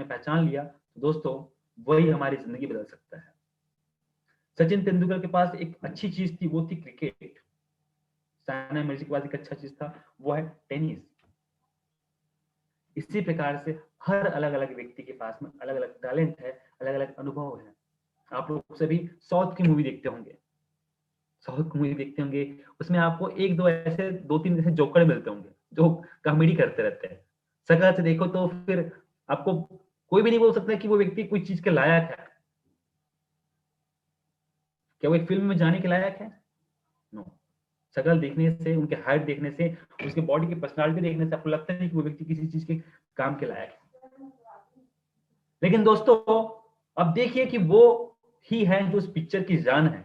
पहचान लिया तो दोस्तों वही हमारी जिंदगी बदल सकता है। सचिन तेंदुलकर के पास एक अच्छी चीज थी, वो थी क्रिकेट। सानिया मिर्जा के पास एक अच्छा चीज था, वो है टेनिस। इसी प्रकार से हर अलग अलग व्यक्ति के पास में अलग अलग टैलेंट है, अलग अलग अनुभव है। आप लोग सभी साउथ की मूवी देखते होंगे, साउथ की मूवी देखते होंगे, उसमें आपको एक दो ऐसे दो तीन ऐसे जोकर मिलते होंगे जो कॉमेडी करते रहते हैं। शक्ल से देखो तो फिर आपको कोई भी नहीं बोल सकता कि वो व्यक्ति कोई चीज के लायक है। क्या वो एक फिल्म में जाने के लायक है? नो। शक्ल देखने से, उनके हाइट देखने से, उसके बॉडी की पर्सनालिटी देखने से आपको लगता नहीं कि वो व्यक्ति किसी चीज के काम के लायक है। लेकिन दोस्तों अब देखिए कि वो ही है जो उस पिक्चर की जान है।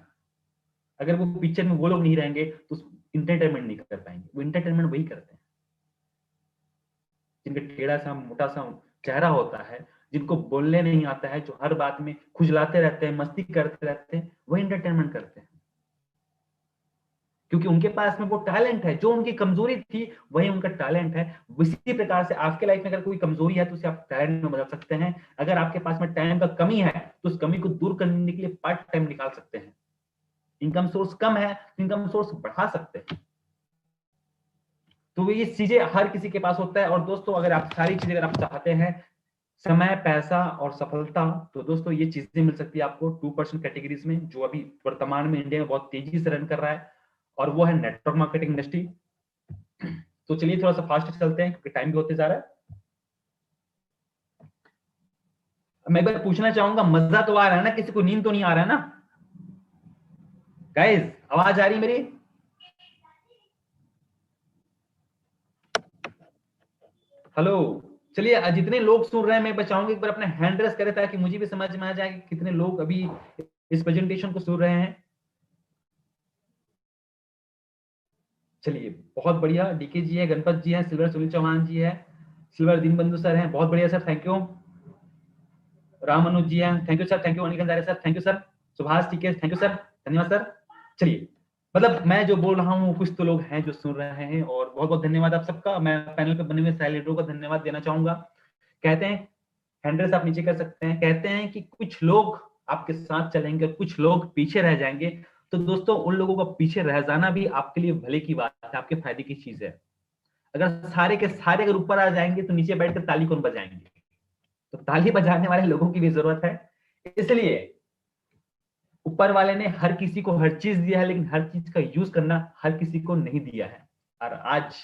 अगर वो पिक्चर में वो लोग नहीं रहेंगे तो इंटरटेनमेंट नहीं कर पाएंगे। वो इंटरटेनमेंट वही करते हैं जिनका टेढ़ा सा मोटा सा चेहरा होता है, जिनको बोलने नहीं आता है, जो हर बात में खुजलाते रहते हैं, मस्ती करते रहते हैं, वही इंटरटेनमेंट करते हैं। क्योंकि उनके पास में वो टैलेंट है, जो उनकी कमजोरी थी वही उनका टैलेंट है। इसी प्रकार से आपके लाइफ में अगर कोई कमजोरी है तो उसे आप टैलेंट में बदल सकते हैं। अगर आपके पास में टाइम का कमी है तो उस कमी को दूर करने के लिए पार्ट टाइम निकाल सकते हैं। इनकम सोर्स कम है तो इनकम सोर्स बढ़ा सकते हैं। तो ये चीजें हर किसी के पास होता है। और दोस्तों अगर आप सारी चीजें अगर आप चाहते हैं, समय, पैसा और सफलता, तो दोस्तों ये चीजें मिल सकती है आपको 2% कैटेगरीज में, जो अभी वर्तमान में इंडिया में बहुत तेजी से रन कर रहा है, और वो है नेटवर्क मार्केटिंग इंडस्ट्री। तो चलिए थोड़ा सा फास्ट चलते हैं क्योंकि टाइम भी होते जा रहा है। मैं एक बार पूछना चाहूंगा, मजा तो आ रहा है ना? किसी को नींद तो नहीं आ रहा है ना गाइस? आवाज आ रही मेरी? हेलो। चलिए जितने लोग सुन रहे हैं मैं बचाऊंगा एक बार अपने हैंड रेस करें ताकि मुझे भी समझ में आ जाए कि कितने लोग अभी इस प्रेजेंटेशन को सुन रहे हैं। चलिए बहुत बढ़िया। डीके जी है, गणपत जी है, सिल्वर सुनील चौहान जी है, सिल्वर दीनबंधु सर हैं, बहुत बढ़िया सर, थैंक यू। राम अनुज जी हैं, thank you sir, thank you. Anil Kandare sir, thank you sir. Subhash टीके, थैंक यू सर, धन्यवाद सर। चलिए मतलब मैं जो बोल रहा हूँ कुछ तो लोग हैं जो सुन रहे हैं, और बहुत बहुत धन्यवाद आप सबका। मैं पैनल पे बने हुए सारे लीडरों का धन्यवाद देना चाहूंगा। कहते हैं हैंडल्स आप नीचे कर सकते हैं। कहते हैं कि कुछ लोग आपके साथ चलेंगे और कुछ लोग पीछे रह जाएंगे। तो दोस्तों उन लोगों का पीछे रह जाना भी आपके लिए भले की बात है, आपके फायदे की चीज है। अगर सारे के सारे अगर ऊपर आ जाएंगे तो नीचे बैठकर ताली कौन बजाएंगे? तो ताली बजाने वाले लोगों की भी जरूरत है। इसलिए ऊपर वाले ने हर किसी को हर चीज दिया है, लेकिन हर चीज का यूज करना हर किसी को नहीं दिया है। और आज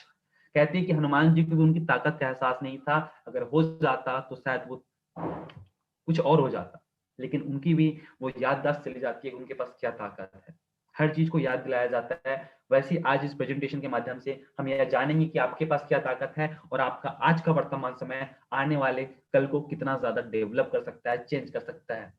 कहते हैं कि हनुमान जी को भी उनकी ताकत का एहसास नहीं था। अगर हो जाता तो शायद वो कुछ और हो जाता। लेकिन उनकी भी वो याददाश्त चली जाती है कि उनके पास क्या ताकत है। हर चीज को याद दिलाया जाता है। वैसे ही आज इस प्रेजेंटेशन के माध्यम से हम यह जानेंगे कि आपके पास क्या ताकत है, और आपका आज का वर्तमान समय आने वाले कल को कितना ज्यादा डेवलप कर सकता है, चेंज कर सकता है।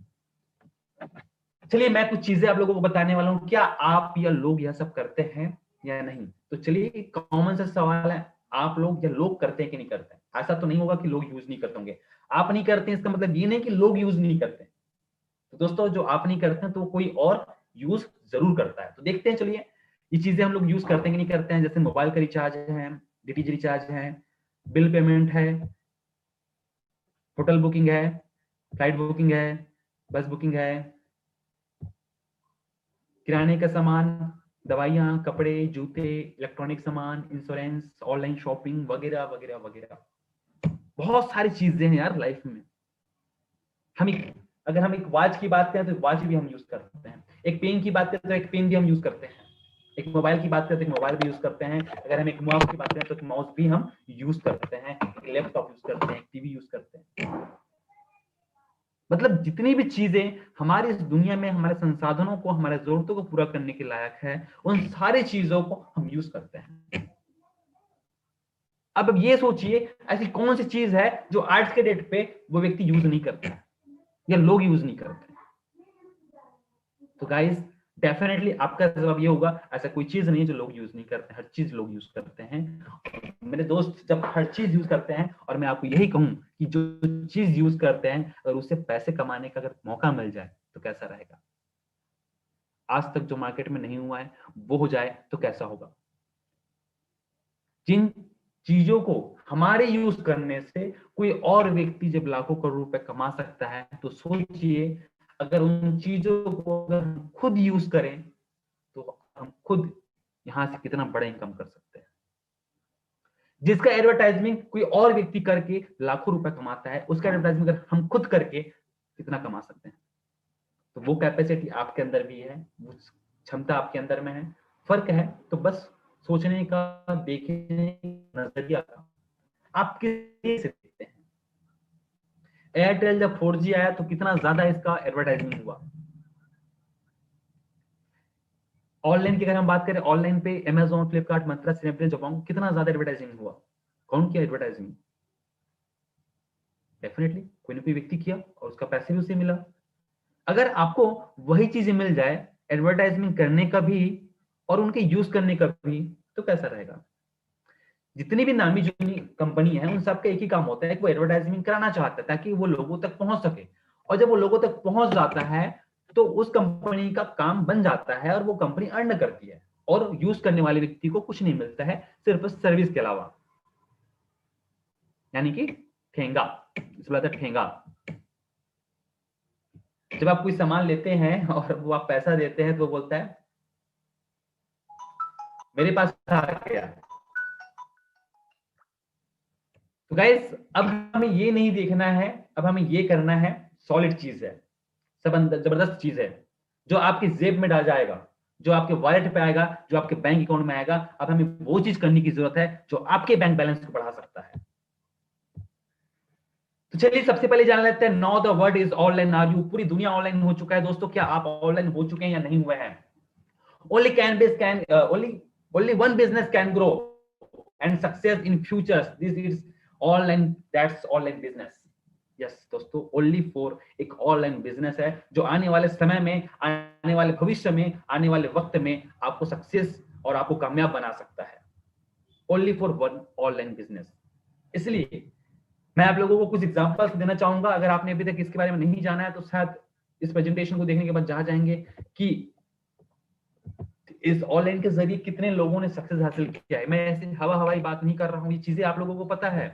चलिए मैं कुछ चीजें आप लोगों को बताने वाला हूँ। क्या आप या लोग यह सब करते हैं या नहीं? तो चलिए कॉमन सा सवाल है, आप लोग या लोग करते हैं कि नहीं करते हैं? ऐसा तो नहीं होगा कि लोग यूज नहीं करते होंगे। आप नहीं करते हैं इसका मतलब ये नहीं कि लोग यूज नहीं करते। तो दोस्तों जो आप नहीं करते हैं तो कोई और यूज जरूर करता है। तो देखते हैं चलिए ये चीजें हम लोग यूज करते हैं कि नहीं करते हैं। जैसे मोबाइल का रिचार्ज है, डीटीएच रिचार्ज है, बिल पेमेंट है, होटल बुकिंग है, फ्लाइट बुकिंग है, बस बुकिंग है, किराने का सामान, दवाइयाँ, कपड़े, जूते, इलेक्ट्रॉनिक सामान, इंश्योरेंस, ऑनलाइन शॉपिंग वगैरह वगैरह वगैरह। बहुत सारी चीजें हैं यार लाइफ में। अगर हम एक वॉच की बात करें तो वॉच भी हम यूज करते हैं। एक पेन की बात करें तो एक पेन भी हम यूज करते हैं। एक मोबाइल की बात करें तो एक मोबाइल भी यूज करते हैं। अगर हम एक माउस की बात करें तो एक माउस भी हम यूज करते हैं। एक लैपटॉप यूज करते हैं, एक टीवी यूज करते हैं। मतलब जितनी भी चीजें हमारी इस दुनिया में हमारे संसाधनों को, हमारे जरूरतों को पूरा करने के लायक है, उन सारी चीजों को हम यूज करते हैं। अब ये सोचिए ऐसी कौन सी चीज है जो आज के डेट पे वो व्यक्ति यूज नहीं करता है या लोग यूज नहीं करते। तो गाइस डेफिनेटली आपका जवाब ये होगा, ऐसा कोई चीज नहीं है जो लोग यूज नहीं करते, हर चीज लोग यूज करते हैं। मेरे दोस्त जब हर चीज यूज करते हैं, और मैं आपको यही कहूं कि जो चीज यूज करते हैं अगर उससे पैसे कमाने का अगर मौका मिल जाए तो कैसा रहेगा? आज तक जो मार्केट में नहीं हुआ है वो हो जाए तो कैसा होगा? जिन चीजों को हमारे यूज करने से कोई और व्यक्ति जब लाखों करोड़ रुपए कमा सकता है, तो सोचिए अगर उन चीजों को अगर हम खुद यूज करें तो हम खुद यहां से कितना बड़ा इनकम कर सकते हैं। जिसका एडवर्टाइजमेंट कोई और व्यक्ति करके लाखों रुपए कमाता है, उसका एडवर्टाइजमेंट अगर हम खुद करके कितना कमा सकते हैं। तो वो कैपेसिटी आपके अंदर भी है, वो क्षमता आपके अंदर में है। फर्क है तो बस सोचने का, देखने का, नजरिया का। आप किस से देखते हैं। एयरटेल जब 4G आया तो कितना ज्यादा इसका एडवर्टाइजमेंट हुआ। ऑनलाइन की अगर हम बात करें, ऑनलाइन पे अमेजोन, फ्लिपकार्ट, मंत्रा, स्नैपडील, जबोंग, कितना ज्यादा एडवर्टाइजिंग हुआ। कौन किया एडवर्टाइजिंग? डेफिनेटली कोई ना कोई व्यक्ति किया और उसका पैसे भी उसे मिला। अगर आपको वही चीजें मिल जाए, एडवर्टाइजमेंट करने का भी और उनके यूज करने का भी, तो कैसा रहेगा। जितनी भी नामी जुनी कंपनी है, उन सबका एक ही काम होता है कि वो एडवर्टाइजमेंट कराना चाहता है ताकि वो लोगों तक पहुंच सके। और जब वो लोगों तक पहुंच जाता है तो उस कंपनी का काम बन जाता है और वो कंपनी अर्न करती है, और यूज करने वाले व्यक्ति को कुछ नहीं मिलता है सिर्फ सर्विस के अलावा, यानी कि ठेंगा। इसलिए ठेंगा। जब आप कोई सामान लेते हैं और वो आप पैसा देते हैं तो वो बोलता है मेरे पास आ गया। तो गाइस अब हमें ये नहीं देखना है, अब हमें ये करना है, सॉलिड चीज है, सब जबरदस्त चीज है, जो आपकी जेब में डाल जाएगा, जो आपके वॉलेट पे आएगा, जो आपके बैंक अकाउंट में आएगा। अब हमें वो चीज करने की जरूरत है जो आपके बैंक बैलेंस को बढ़ा सकता है। तो चलिए सबसे पहले जान लेते हैं, now the world is online, are you. पूरी दुनिया ऑनलाइन हो चुका है दोस्तों, क्या आप ऑनलाइन हो चुके हैं या नहीं हुए हैं। only can base can only one business can grow and success in futures, this is online, that's online business। Yes दोस्तों, ओनली फॉर एक ऑनलाइन बिजनेस है जो आने वाले समय में, आने वाले भविष्य में, आने वाले वक्त में आपको सक्सेस और आपको कामयाब बना सकता है। Only for one online business. इसलिए मैं आप लोगों को कुछ एग्जांपल्स देना चाहूंगा। अगर आपने अभी तक इसके बारे में नहीं जाना है तो शायद इस प्रेजेंटेशन को देखने के बाद जा जाएंगे कि इस ऑनलाइन के जरिए कितने लोगों ने सक्सेस हासिल किया है। मैं ऐसे हवा हवाई बात नहीं कर रहा हूँ, ये चीजें आप लोगों को पता है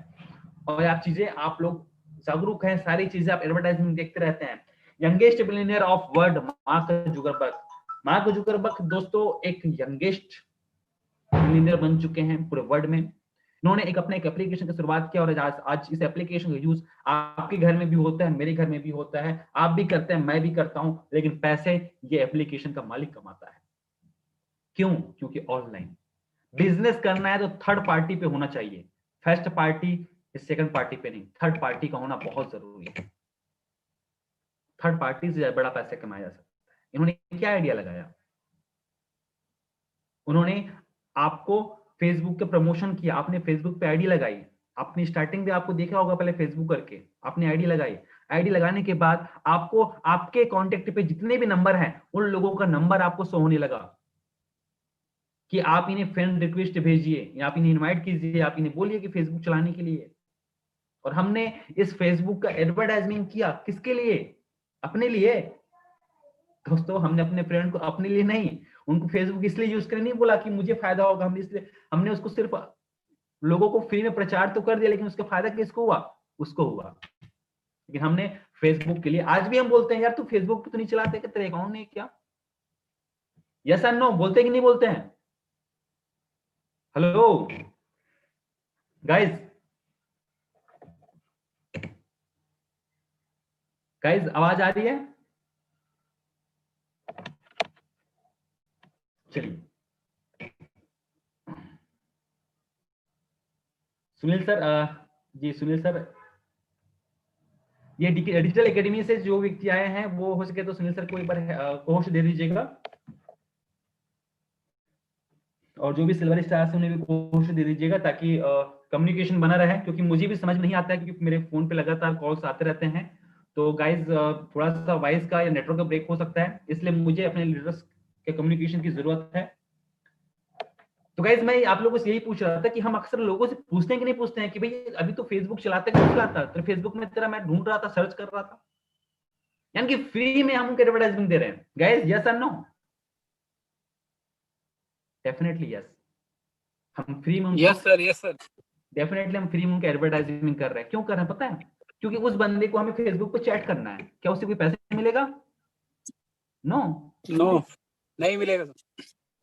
और आप चीजें, आप लोग जागरूक हैं, सारी चीजें आप एडवर्टाइजमेंट देखते रहते हैं। Youngest billionaire of world, mark Zuckerberg. Mark Zuckerberg दोस्तों एक यंगेस्ट बिलियनियर बन चुके हैं पूरे वर्ल्ड में। इन्होंने एक अपने एक एप्लीकेशन की शुरुआत किया और आज इस एप्लीकेशन का यूज आपके घर में भी होता है, मेरे घर में भी होता है, आप भी करते हैं, मैं भी करता हूं, लेकिन पैसे ये एप्लीकेशन का मालिक कमाता है। क्यों? क्योंकि ऑनलाइन बिजनेस करना है तो थर्ड पार्टी पे होना चाहिए, फर्स्ट पार्टी, सेकंड पार्टी पे नहीं, थर्ड पार्टी का होना बहुत जरूरी है। थर्ड पार्टी से बड़ा पैसे कमाया जा सकता है। इन्होंने क्या आइडिया लगाया, उन्होंने आपको फेसबुक के प्रमोशन किया, आपने फेसबुक पे आईडी लगाई, आपने स्टार्टिंग में आपको देखा होगा पहले फेसबुक करके, आपने आईडी लगाई, आईडी लगाने के बाद आपको आपके कॉन्टेक्ट पे जितने भी नंबर हैं उन लोगों का नंबर आपको शो होने लगा कि आप इन्हें फ्रेंड रिक्वेस्ट भेजिए या आप इन्हें इनवाइट कीजिए, आप इन्हें बोलिए कि फेसबुक चलाने के लिए। और हमने इस फेसबुक का एडवर्टाइजमेंट किया किसके लिए? अपने लिए। दोस्तों हमने अपने फ्रेंड को, अपने लिए नहीं, उनको फेसबुक इसलिए यूज करने नहीं बोला कि मुझे फायदा होगा, हमने इसलिए, हमने उसको सिर्फ लोगों को फ्री में प्रचार तो कर दिया, लेकिन उसका फायदा किसको हुआ? उसको हुआ। लेकिन हमने फेसबुक के लिए, आज भी हम बोलते हैं यार तू फेसबुक पे तो नहीं चलाते, कि तेरे अकाउंट नहीं क्या? यस एंड नो बोलते कि नहीं बोलते हैं? हेलो गाइस, गाइस आवाज आ रही है? चलिए सुनील सर, जी सुनील सर, ये डिजिटल एकेडमी से जो व्यक्ति आए हैं वो हो सके तो सुनील सर को एक बार होस्ट दे दीजिएगा, और जो भी सिल्वर स्टार से उन्हें भी होस्ट दे दीजिएगा ताकि कम्युनिकेशन बना रहे, क्योंकि मुझे भी समझ नहीं आता है क्योंकि मेरे फोन पे लगातार कॉल्स आते रहते हैं। तो गाइज थोड़ा सा वॉइस का या नेटवर्क का ब्रेक हो सकता है, इसलिए मुझे अपने लीडर्स के कम्युनिकेशन की जरूरत है। तो गाइज मैं आप लोगों से यही पूछ रहा था कि हम अक्सर लोगों से पूछते हैं कि नहीं पूछते हैं कि भाई अभी तो फेसबुक चलाते क्यों चलाता, तो फेसबुक में तेरा मैं ढूंढ रहा था, सर्च कर रहा था, यानी कि फ्री में हम उनको एडवर्टाइजमेंट दे रहे हैं। गाइज यस और नो? डेफिनेटली यस, हम फ्री में उनको, yes sir, yes sir. Definitely हम फ्री में उनके एडवर्टाइजिंग कर रहे हैं। क्यों कर रहे हैं पता है? क्योंकि उस बंदे को हमें फेसबुक पे चैट करना है। क्या उससे कोई पैसे मिलेगा? नो नो, नहीं मिलेगा।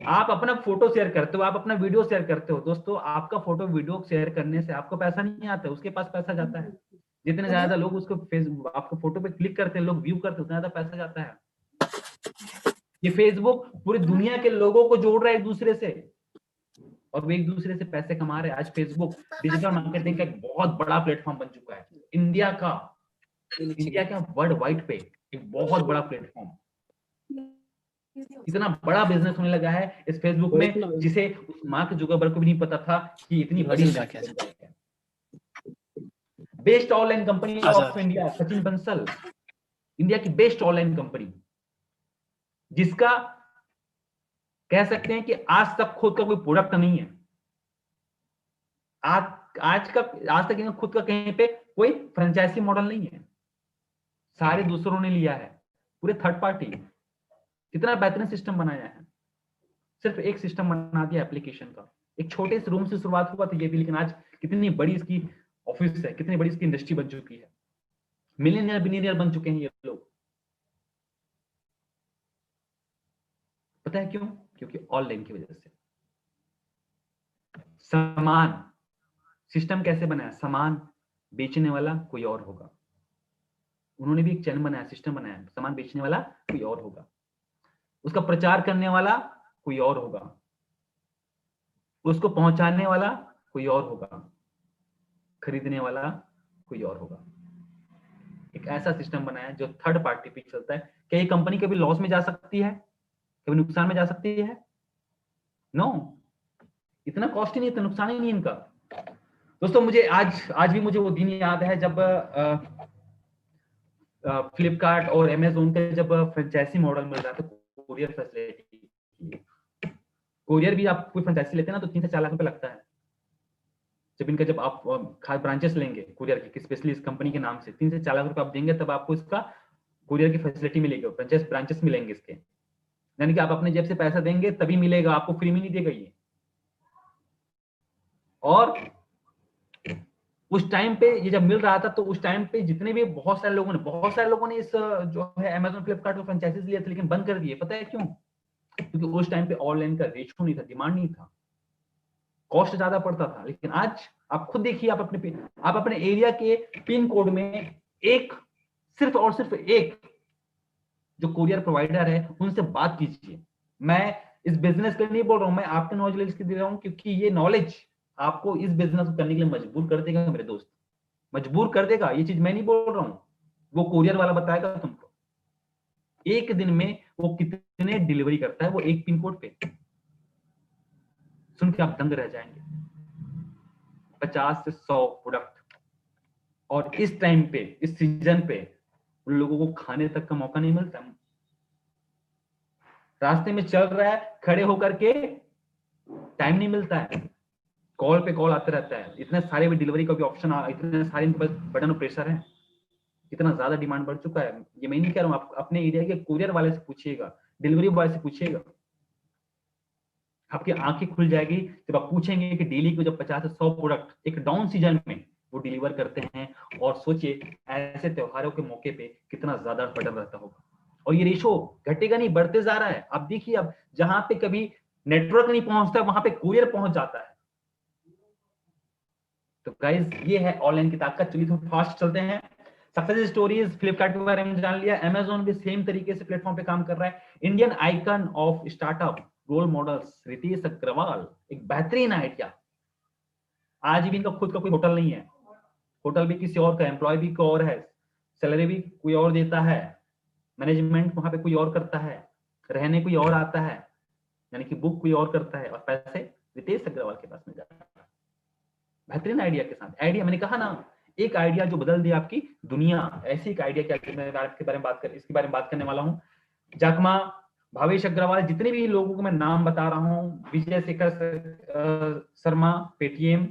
आप अपना फोटो शेयर करते हो, आप अपना वीडियो शेयर करते हो। दोस्तों, आपका फोटो वीडियो शेयर करने से आपको पैसा नहीं आता, उसके पास पैसा जाता है। जितने ज्यादा लोग उसको फेसबुक आपके फोटो पे क्लिक करते हैं, लोग व्यू करते हैं, उतना ज्यादा पैसा जाता है। ये फेसबुक पूरी दुनिया के लोगों को जोड़ रहा है एक दूसरे से, और वो एक दूसरे से पैसे कमा रहे हैं। आज फेसबुक डिजिटल मार्केटिंग का एक बहुत बड़ा प्लेटफॉर्म बन चुका है। इंडिया का वर्ल्ड वाइड पे एक बहुत बड़ा प्लेटफॉर्म, इतना बड़ा बिजनेस होने लगा है इस फेसबुक में, जिसे उस मार्क जुकरबर्ग को भी नहीं पता था कि इतनी बड़ी है। Best online company of India, Sachin Bansal, India की बेस्ट ऑनलाइन कंपनी, जिसका कह सकते हैं कि आज तक खुद का कोई प्रोडक्ट नहीं है। आज तक खुद का कहीं पे कोई फ्रेंचाइजी मॉडल नहीं है, सारे दूसरों ने लिया है, पूरे थर्ड पार्टी। कितना बेहतरीन सिस्टम बनाया है, सिर्फ एक सिस्टम बना दिया एप्लीकेशन का। एक छोटे से रूम से शुरुआत हुआ था ये भी, लेकिन आज कितनी बड़ी इसकी ऑफिस है, कितनी बड़ी इसकी इंडस्ट्री बन चुकी है। मिलियनियर बिलियनियर बन चुके हैं ये लोग। पता है क्यों? क्योंकि ऑनलाइन की वजह से। सामान सिस्टम कैसे बनाया? सामान बेचने वाला कोई और होगा, उन्होंने भी एक चैनल बनाया, सिस्टम बनाया। सामान बेचने वाला कोई और होगा, उसका प्रचार करने वाला कोई और होगा, उसको पहुंचाने वाला कोई और होगा, खरीदने वाला कोई और होगा। एक ऐसा सिस्टम बनाया जो थर्ड पार्टी पे चलता है। क्या ये कंपनी कभी लॉस में जा सकती है? कभी नुकसान में जा सकती है? नो, इतना कॉस्ट ही नहीं, इतना नुकसान ही नहीं इनका। दोस्तों, मुझे आज भी मुझे वो दिन याद है जब फ्लिपकार्ट और अमेजोन का जब फ्रेंचाइजी मॉडल मिल रहा था कोरियर फैसिलिटी। कोरियर भी आप कोई फ्रेंचाइजी लेते हैं ना तो 3 से 4 लाख रुपए लगता है। जब आप ब्रांचेस लेंगे कुरियर की, स्पेशली इस कंपनी के नाम से 3 से 4 लाख रुपए आप देंगे, तब आपको इसका कुरियर की फैसिलिटी मिलेगी, फ्रेंचाइज ब्रांचेस मिलेंगे इसके। यानी कि आप अपने जेब से पैसा देंगे तभी मिलेगा, आपको फ्री में नहीं देगा ये। और उस टाइम पे ये जब मिल रहा था तो उस टाइम पे जितने भी बहुत सारे लोगों ने इस जो है अमेजोन फ्लिपकार्ट को फ्रेंचाइजीज लिए थे, लेकिन बंद कर दिए। पता है क्यों? क्योंकि उस टाइम पे ऑनलाइन का रेशियो नहीं था, डिमांड नहीं था, कॉस्ट ज्यादा पड़ता था। लेकिन आज आप खुद देखिए, आप अपने एरिया के पिन कोड में सिर्फ और सिर्फ एक जो कुरियर प्रोवाइडर है उनसे बात कीजिए। मैं इस बिजनेस के लिए नहीं बोल रहा हूं, मैं आपके नॉलेज के लिए दे रहा हूं, क्योंकि ये नॉलेज आपको इस बिजनेस को करने के लिए मजबूर कर देगा मेरे दोस्त, मजबूर कर देगा। ये चीज मैं नहीं बोल रहा हूं, वो कुरियर वाला बताएगा तुमको। एक दिन में वो कितने डिलीवरी करता है वो एक पिन कोड पे, सुन के आप दंग रह जाएंगे। 50 से 100 प्रोडक्ट, और इस टाइम पे, इस सीजन पे उन लोगों को खाने तक का मौका नहीं मिलता। रास्ते में चल रहा है, खड़े होकर के टाइम नहीं मिलता है, कॉल पे कॉल आते रहता है। इतने सारे भी डिलीवरी का भी ऑप्शन, इतने सारे इनके पास बटन और प्रेशर है, इतना ज्यादा डिमांड बढ़ चुका है। ये मैं नहीं कह रहा हूं, आप अपने एरिया के कुरियर वाले से पूछिएगा, डिलीवरी बॉय से पूछिएगा, आपकी आंखें खुल जाएगी जब आप पूछेंगे कि डेली को जब 50 से 100 प्रोडक्ट एक डाउन सीजन में वो डिलीवर करते हैं। और सोचिए ऐसे त्योहारों के मौके पे कितना ज्यादा बटन रहता होगा। और ये रेशो घटेगा नहीं, बढ़ते जा रहा है। आप देखिए, अब जहां पे कभी नेटवर्क नहीं पहुंचता वहां पे कुरियर पहुंच जाता है। तो गाइस, ये है ऑनलाइन की ताकत। चलिए थोड़ा फास्ट चलते हैं। सक्सेस स्टोरीज फ्लिपकार्ट के बारे में जान लिया, अमेजोन भी सेम तरीके से प्लेटफॉर्म पे काम कर रहा है। Indian icon of startup role models Ritesh Agarwal, एक बेहतरीन आइडिया। आज भी इनका खुद का कोई होटल नहीं है, होटल भी किसी और का, एम्प्लॉय भी कोई और है, सैलरी भी कोई और देता है, मैनेजमेंट वहां पे कोई और करता है, रहने कोई और आता है, यानी कि बुक कोई और करता है, और पैसे रितेश अग्रवाल के पास में जाता है। बेहतरीन आइडिया के साथ, आइडिया मैंने कहा ना, एक आइडिया जो बदल दिया आपकी दुनिया। ऐसी एक आइडिया क्या इसके बारे में बात करने वाला हूँ। जाकमा, भावेश अग्रवाल, जितने भी लोगों को मैं नाम बता रहा हूँ, Vijay Shekhar Sharma Paytm,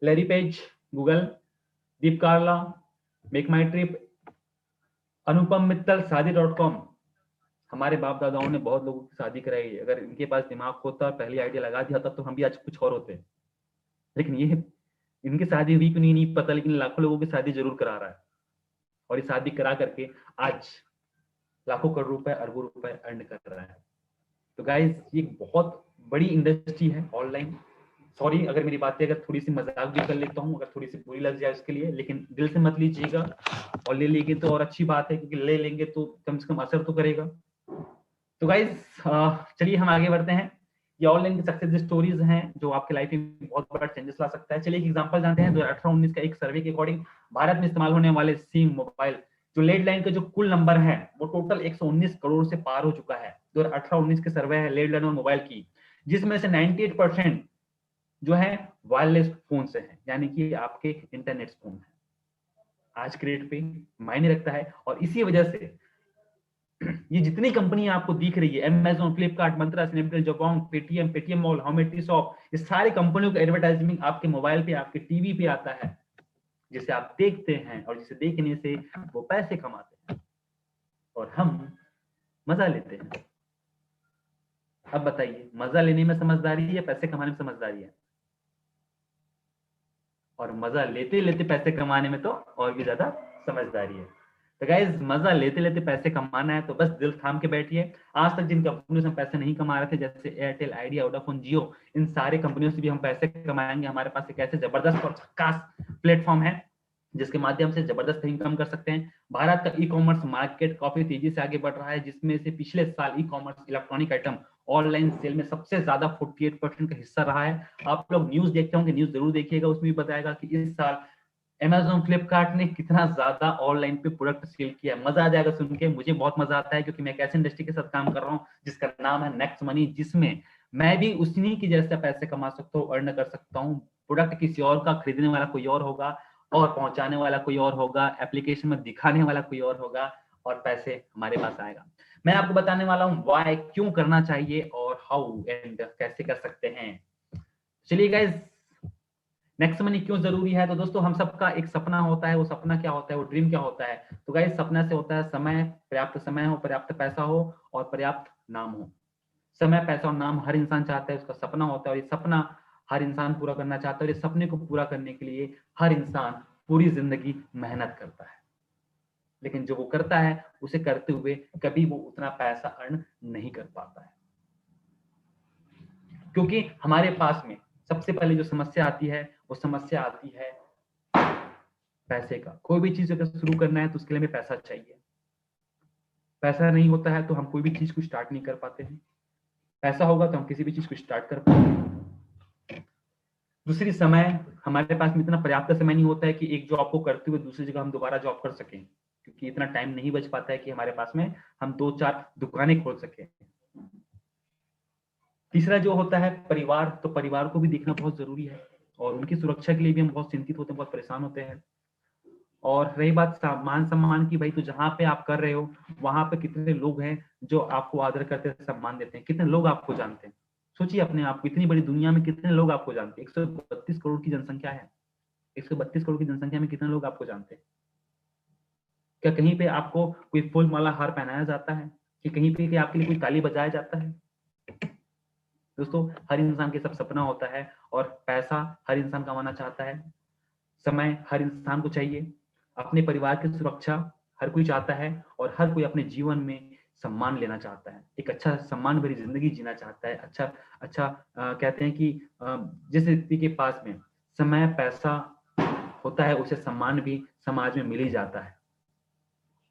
Larry Page Google, Deep Kalra make my trip, Anupam Mittal शादी.com। हमारे बाप दादाओं ने बहुत लोगों की शादी कराई है। अगर इनके पास दिमाग होता, पहली आइडिया लगा दिया था, तो हम भी आज कुछ और होते। लेकिन ये इनकी शादी हुई क्यों नहीं पता, लेकिन लाखों लोगों की शादी जरूर करा रहा है, और ये शादी करा करके आज लाखों करोड़ रुपए अरबों रुपए अर्न कर रहा है। तो गाइस ये बहुत बड़ी इंडस्ट्री है ऑनलाइन। सॉरी अगर मेरी बातें अगर थोड़ी सी मजाक भी कर लेता हूँ, अगर थोड़ी सी बुरी लग जाए उसके लिए, लेकिन दिल से मत लीजिएगा, और ले लेंगे तो और अच्छी बात है, क्योंकि ले लेंगे तो कम से कम असर तो करेगा। तो गाइस चलिए हम आगे बढ़ते हैं। ये ऑनलाइन की सक्सेस स्टोरीज हैं जो आपके लाइफ में बहुत बड़ा चेंजेस ला सकता है। चलिए एक एग्जांपल जानते हैं। 2018-19 का एक सर्वे के अकॉर्डिंग भारत में इस्तेमाल होने वाले सिम मोबाइल जो लैंडलाइन का जो कुल नंबर है वो टोटल 119 करोड़ से पार हो चुका है। 2018-19 के सर्वे है लैंडलाइन और मोबाइल की, जिसमें से 98% जो है वायरलेस फोन से है, यानी कि आपके इंटरनेट फोन है। आज के रेट पे मायने रखता है, और इसी वजह से ये जितनी कंपनी आपको दिख रही है, Amazon, फ्लिपकार्ट, मंत्रा, Snapdeal, Jabong, Paytm mall, होमेटी shop, ये सारी कंपनियों का एडवर्टाइजमेंट आपके मोबाइल पे, आपके टीवी पे आता है, जिसे आप देखते हैं और जिसे देखने से वो पैसे कमाते हैं और हम मजा लेते हैं। अब बताइए, मजा लेने में समझदारी है या पैसे कमाने में समझदारी है? और मजा लेते लेते पैसे कमाने में तो और भी ज्यादा समझदारी है। तो गाइस मजा लेते लेते पैसे कमाना है तो बस दिल थाम के बैठिए। आज तक जिन कंपनियों से हम पैसे नहीं कमा रहे थे, जैसे एयरटेल, आइडिया, वोडाफोन, जियो, इन सारे कंपनियों से भी हम पैसे कमाएंगे। हमारे पास एक ऐसे जबरदस्त और झक्कास प्लेटफॉर्म है जिसके माध्यम से जबरदस्त इनकम कर सकते हैं। भारत का ई कॉमर्स मार्केट काफी तेजी से आगे बढ़ रहा है, जिसमें से पिछले साल e commerce electronic item online sale में सबसे ज्यादा 48% का हिस्सा रहा है। आप लोग न्यूज देखते होंगे, न्यूज जरूर देखिएगा, उसमें भी बताएगा कि इस साल Amazon, फ्लिपकार्ट ने कितना ज्यादा ऑनलाइन पे प्रोडक्ट सेल किया है। मजा आ जाएगा सुन के, मुझे बहुत मजा आता है, क्योंकि मैं एक ऐसी इंडस्ट्री के साथ काम कर रहा हूँ जिसका नाम है नेक्स्ट मनी, जिसमें मैं भी उसी की जैसे पैसे कमा सकता हूँ, अर्न कर सकता हूँ। प्रोडक्ट किसी और का, खरीदने वाला कोई और होगा और पहुंचाने वाला कोई और होगा, एप्लीकेशन में दिखाने वाला कोई और होगा, और पैसे हमारे पास आएगा। मैं आपको बताने वाला हूँ व्हाई, क्यों करना चाहिए और हाउ एंड कैसे कर सकते हैं। चलिए गाइस, नेक्स्ट मनी क्यों जरूरी है? तो दोस्तों हम सबका एक सपना होता है। वो सपना क्या होता है, वो ड्रीम क्या होता है? तो गाइस सपना से होता है समय, पर्याप्त समय हो, पर्याप्त पैसा हो और पर्याप्त नाम हो। समय, पैसा और नाम हर इंसान चाहता है, उसका सपना होता है, और ये सपना हर इंसान पूरा करना चाहता है। और इस सपने को पूरा करने के लिए हर इंसान पूरी जिंदगी मेहनत करता है, लेकिन जो वो करता है उसे करते हुए कभी वो उतना पैसा अर्न नहीं कर पाता है, क्योंकि हमारे पास में सबसे पहले जो समस्या आती है वो समस्या आती है पैसे का। कोई भी चीज अगर शुरू करना है तो उसके लिए हमें पैसा चाहिए। पैसा नहीं होता है तो हम कोई भी चीज को स्टार्ट नहीं कर पाते हैं। पैसा होगा तो हम किसी भी चीज को स्टार्ट कर पाएंगे। दूसरी, समय, हमारे पास में इतना पर्याप्त समय नहीं होता है कि एक जॉब को करते हुए दूसरी जगह हम दोबारा जॉब कर सकें, क्योंकि इतना टाइम नहीं बच पाता है कि हमारे पास में हम 2-4 दुकानें खोल सकें। तीसरा जो होता है परिवार, तो परिवार को भी देखना बहुत जरूरी है, और उनकी सुरक्षा के लिए भी हम बहुत चिंतित होते हैं, बहुत परेशान होते हैं। और रही बात मान सम्मान की, भाई तो जहाँ पे आप कर रहे हो वहां पे कितने लोग हैं जो आपको आदर करते हैं, सम्मान देते हैं? कितने लोग आपको जानते हैं? सोचिए अपने आप, इतनी बड़ी दुनिया में कितने लोग आपको जानते हैं? 132 करोड़ की जनसंख्या है। 132 करोड़ की जनसंख्या में कितने लोग आपको जानते हैं? क्या कहीं पे आपको कोई फूल माला हार पहनाया जाता है कि कहीं पे कि आपके लिए कोई ताली बजाया जाता है? दोस्तों हर इंसान के सब सपना होता है, और पैसा हर इंसान कमाना चाहता है, समय हर इंसान को चाहिए, अपने परिवार की सुरक्षा हर कोई चाहता है, और हर कोई अपने जीवन में सम्मान लेना चाहता है, एक अच्छा सम्मान भरी जिंदगी जीना चाहता है। अच्छा अच्छा कहते हैं कि जिस व्यक्ति के पास में समय, पैसा होता है उसे सम्मान भी समाज में मिल ही जाता है।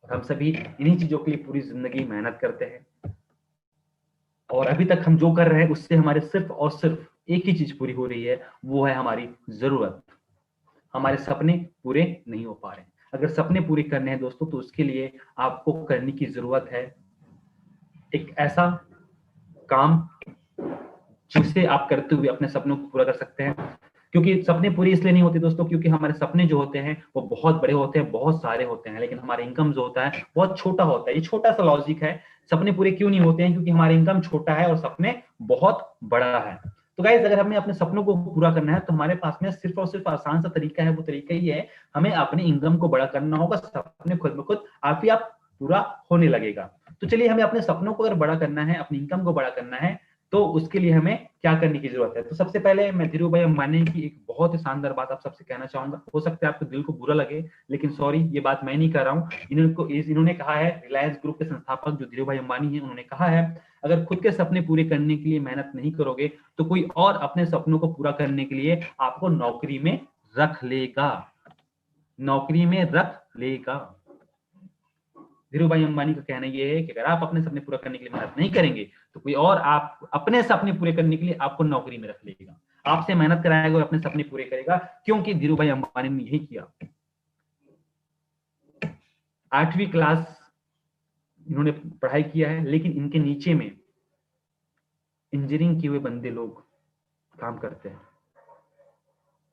और हम सभी इन्हीं चीजों के लिए पूरी जिंदगी मेहनत करते हैं, और अभी तक हम जो कर रहे हैं उससे हमारे सिर्फ और सिर्फ एक ही चीज पूरी हो रही है, वो है हमारी जरूरत। हमारे सपने पूरे नहीं हो पा रहे हैं। अगर सपने पूरे करने हैं दोस्तों, तो उसके लिए आपको करने की जरूरत है एक ऐसा काम जिससे आप करते हुए अपने सपनों को पूरा कर सकते हैं। क्योंकि सपने पूरे इसलिए नहीं होते दोस्तों, क्योंकि हमारे सपने जो होते हैं वो बहुत बड़े होते हैं, बहुत सारे होते हैं, लेकिन हमारा इनकम जो होता है बहुत छोटा होता है। ये छोटा सा लॉजिक है। सपने पूरे क्यों नहीं होते हैं? क्योंकि हमारा इनकम छोटा है और सपने बहुत बड़ा है। तो गाइस अगर हमें अपने सपनों को पूरा करना है तो हमारे पास में सिर्फ और सिर्फ आसान सा तरीका है। वो तरीका ही है, हमें अपने इनकम को बड़ा करना होगा। सपने खुद ब खुद आप ही आप पूरा होने लगेगा। तो चलिए, हमें अपने सपनों को अगर बड़ा करना है, अपनी इनकम को बड़ा करना है, तो उसके लिए हमें क्या करने की जरूरत है। तो सबसे पहले मैं धीरू भाई अंबानी की एक बहुत ही शानदार बात आप सबसे कहना चाहूंगा। हो सकता है आपको दिल को बुरा लगे, लेकिन सॉरी, ये बात मैं नहीं कर रहा हूँ। इन्होंने कहा है, रिलायंस ग्रुप के संस्थापक जो धीरू भाई अंबानी है, उन्होंने कहा है, अगर खुद के सपने पूरे करने के लिए मेहनत नहीं करोगे तो कोई और अपने सपनों को पूरा करने के लिए आपको नौकरी में रख लेगा, नौकरी में रख लेगा। धीरू भाई अंबानी का कहना यह है कि अगर आप अपने सपने पूरा करने के लिए मेहनत नहीं करेंगे तो कोई और आप अपने सपने पूरे करने के लिए आपको नौकरी में रख लेगा, आपसे मेहनत कराएगा और अपने सपने पूरे करेगा। क्योंकि धीरू भाई अंबानी ने यही किया। 8वीं क्लास इन्होंने पढ़ाई किया है, लेकिन इनके नीचे में इंजीनियरिंग किए हुए बंदे लोग काम करते हैं।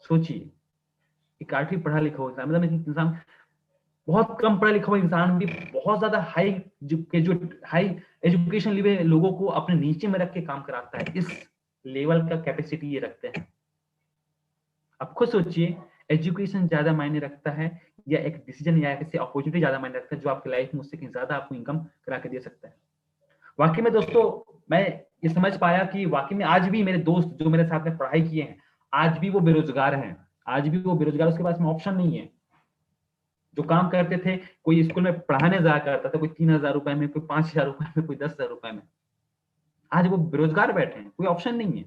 सोचिए, एक 8वीं पढ़ा लिखा हुआ इंसान, मतलब इंसान बहुत कम पढ़ा लिखा हुआ इंसान भी बहुत ज्यादा हाई एजुकेशन लेवल लोगों को अपने नीचे में रख के काम कराता है। इस लेवल का कैपेसिटी ये रखते हैं। अब खुद सोचिए, एजुकेशन ज्यादा मायने रखता है या एक डिसीजन या ऐसे अपॉर्चुनिटी ज्यादा मायने रखता है जो आपकी लाइफ में उससे कहीं ज्यादा आपको इनकम करा के दे सकता है। वाकई में दोस्तों, मैं ये समझ पाया कि वाकई में आज भी मेरे दोस्त जो मेरे साथ में पढ़ाई किए हैं, आज भी वो बेरोजगार हैं। आज भी वो बेरोजगार, उसके पास में ऑप्शन नहीं है। जो काम करते थे, कोई स्कूल में पढ़ाने जाया करता था, कोई 3,000 रुपए में, कोई 5,000 रुपए में, कोई 10,000 रुपए में, आज वो बेरोजगार बैठे हैं, कोई ऑप्शन नहीं है।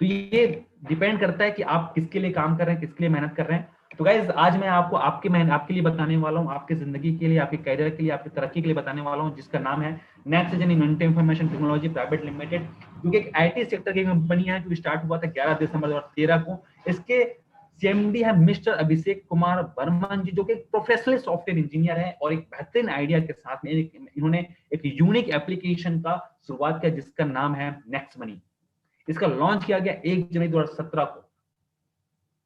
तो ये डिपेंड करता है कि आप किसके लिए काम कर रहे हैं, किसके लिए मेहनत कर रहे हैं। तो गाइज, आज मैं आपको आपके लिए बताने वाला हूँ, आपकी जिंदगी के लिए, आपके करियर के लिए, आपकी तरक्की के लिए बताने वाला हूँ, जिसका नाम है नेक्सटजेन इंफॉर्मेशन टेक्नोलॉजी प्राइवेट लिमिटेड, जो कि एक आईटी सेक्टर की कंपनी है, जो स्टार्ट हुआ था 11 दिसंबर 2013 को। इसके सीएमडी है मिस्टर अभिषेक कुमार बर्मन जी, जो कि प्रोफेशनल सॉफ्टवेयर इंजीनियर है और एक बेहतरीन आइडिया के साथ में इन्होंने एक यूनिक एप्लीकेशन का शुरुआत किया, जिसका नाम है नेक्स्ट मनी। इसका लॉन्च किया गया 1 जनवरी 2017 को,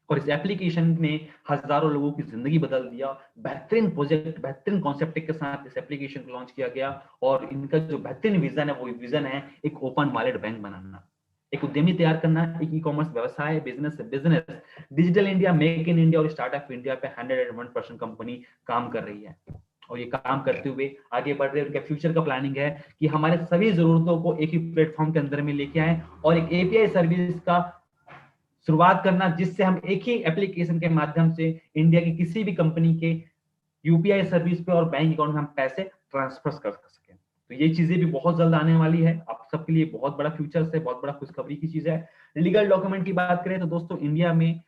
और इस एप्लीकेशन ने हजारों लोगों की जिंदगी बदल दिया। बेहतरीन प्रोजेक्ट, बेहतरीन कॉन्सेप्ट के साथ इस एप्लीकेशन को लॉन्च किया गया, और इनका जो बेहतरीन विजन है, वो विजन है एक ओपन वॉलेट बैंक बनाना, एक उद्यमी तैयार करना, एक ई कॉमर्स व्यवसाय, business digital India, make in India और स्टार्टअप इंडिया पे 101% कंपनी काम कर रही है। और ये काम करते हुए आगे बढ़ रहे, उनका फ्यूचर का प्लानिंग है कि हमारे सभी जरूरतों को एक ही प्लेटफॉर्म के अंदर में लेके आए और एक एपीआई सर्विस का शुरुआत करना, जिससे हम एक ही एप्लीकेशन के माध्यम से इंडिया की किसी भी कंपनी के यूपीआई सर्विस पे और बैंक अकाउंट में हम पैसे ट्रांसफर कर सकें। तो ये चीजें भी बहुत जल्द आने वाली है, आप सबके लिए बहुत बड़ा फ्यूचर है, बहुत बड़ा खुशखबरी की चीज है। लीगल डॉक्यूमेंट की बात करें तो दोस्तों, इंडिया में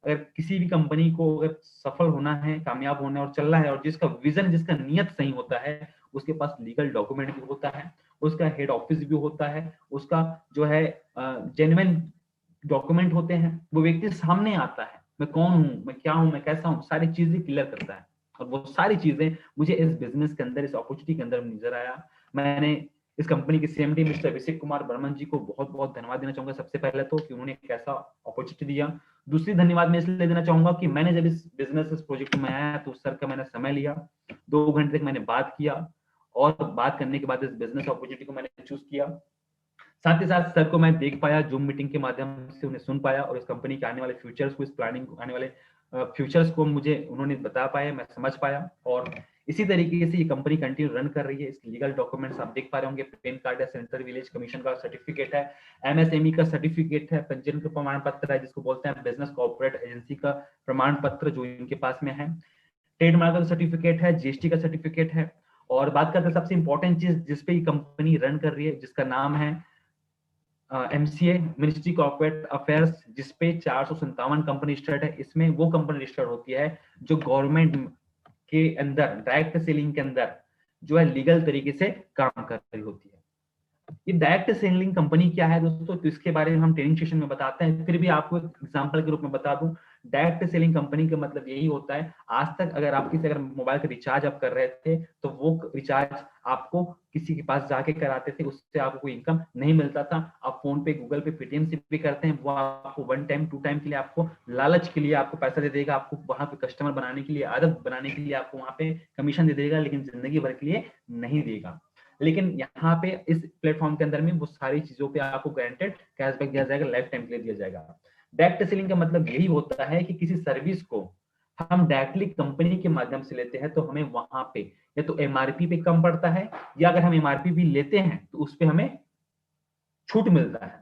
अगर किसी भी कंपनी को अगर सफल होना है, कामयाब होना है और चलना है, और जिसका विजन, जिसका नियत सही होता है, उसके पास लीगल डॉक्यूमेंट भी होता है, उसका हेड ऑफिस भी होता है, उसका जो है जेन्युइन डॉक्यूमेंट होते हैं, वो व्यक्ति सामने आता है, मैं कौन हूँ, मैं क्या हूँ, मैं कैसा हूँ, सारी चीजें क्लियर करता है। और वो सारी चीजें मुझे इस बिजनेस के अंदर, इस अपॉर्चुनिटी के अंदर नजर आया। मैंने इस कंपनी के सीएमडी मिस्टर अभिषेक कुमार बर्मन जी को बहुत बहुत धन्यवाद देना चाहूंगा, सबसे पहले तो कि उन्होंने एक ऐसा अपॉर्चुनिटी दिया। दूसरी धन्यवाद मैं इसलिए देना चाहूंगा कि मैंने जब इस बिजनेस, इस प्रोजेक्ट में आया तो उस सर का मैंने समय लिया, 2 घंटे तक मैंने बात किया, और बात करने के बाद इस बिजनेस अपॉर्चुनिटी को मैंने चूज किया। साथ ही साथ सर को मैं देख पाया, जूम मीटिंग के माध्यम से उन्हें सुन पाया, और इस कंपनी के आने वाले फ्यूचर्स को, इस प्लानिंग को, आने वाले फ्यूचर्स को मुझे उन्होंने बता पाया, मैं समझ पाया। और इसी तरीके से ये कंपनी कंटिन्यू रन कर रही है। इसके लीगल डॉक्यूमेंट्स आप देख पा रहे होंगे, पैन कार्ड है, सेंट्रल विलेज कमीशन का सर्टिफिकेट है, एमएसएमई का सर्टिफिकेट है, पंजीयन का प्रमाण पत्र है, जिसको बोलते हैं बिजनेस कॉर्पोरेट एजेंसी का प्रमाण पत्र, जो इनके पास में है, ट्रेडमार्क का सर्टिफिकेट है, जीएसटी का सर्टिफिकेट है। और बात करते हैं सबसे इंपॉर्टेंट चीज जिसपे ये कंपनी रन कर रही है, जिसका नाम है एमसीए, मिनिस्ट्री कॉर्पोरेट अफेयर्स, जिसपे 457 कंपनी रजिस्टर्ड है। इसमें वो कंपनी रजिस्टर्ड होती है जो गवर्नमेंट के अंदर, डायरेक्ट सेलिंग के अंदर जो है लीगल तरीके से काम कर रही होती है। ये डायरेक्ट सेलिंग कंपनी क्या है दोस्तों, तो इसके बारे में हम ट्रेनिंग सेशन में बताते हैं। फिर भी आपको एक एग्जांपल के रूप में बता दूं, डायरेक्ट सेलिंग कंपनी का मतलब यही होता है, आज तक अगर आप किसी, अगर मोबाइल का रिचार्ज आप कर रहे थे, तो वो रिचार्ज आपको किसी के पास जाके कराते थे, उससे आपको कोई इनकम नहीं मिलता था। आप फोन पे, गूगल पे, पेटीएम से भी करते हैं, वो आपको 1 टाइम 2 टाइम के लिए, आपको लालच के लिए आपको पैसा दे देगा, आपको वहां पे कस्टमर बनाने के लिए, आदत बनाने के लिए आपको वहां पे कमीशन दे देगा, लेकिन जिंदगी भर के लिए नहीं देगा। लेकिन यहाँ पे इस प्लेटफॉर्म के अंदर में वो सारी चीजों पे आपको गारंटेड कैशबैक दिया जाएगा, लाइफ टाइम के लिए दिया जाएगा। डायरेक्ट सेलिंग का मतलब यही होता है कि किसी सर्विस को हम डायरेक्टली कंपनी के माध्यम से लेते हैं तो हमें वहां पे या तो एमआरपी पे कम पड़ता है, या अगर हम एमआरपी भी लेते हैं तो उस पे हमें छूट मिलता है।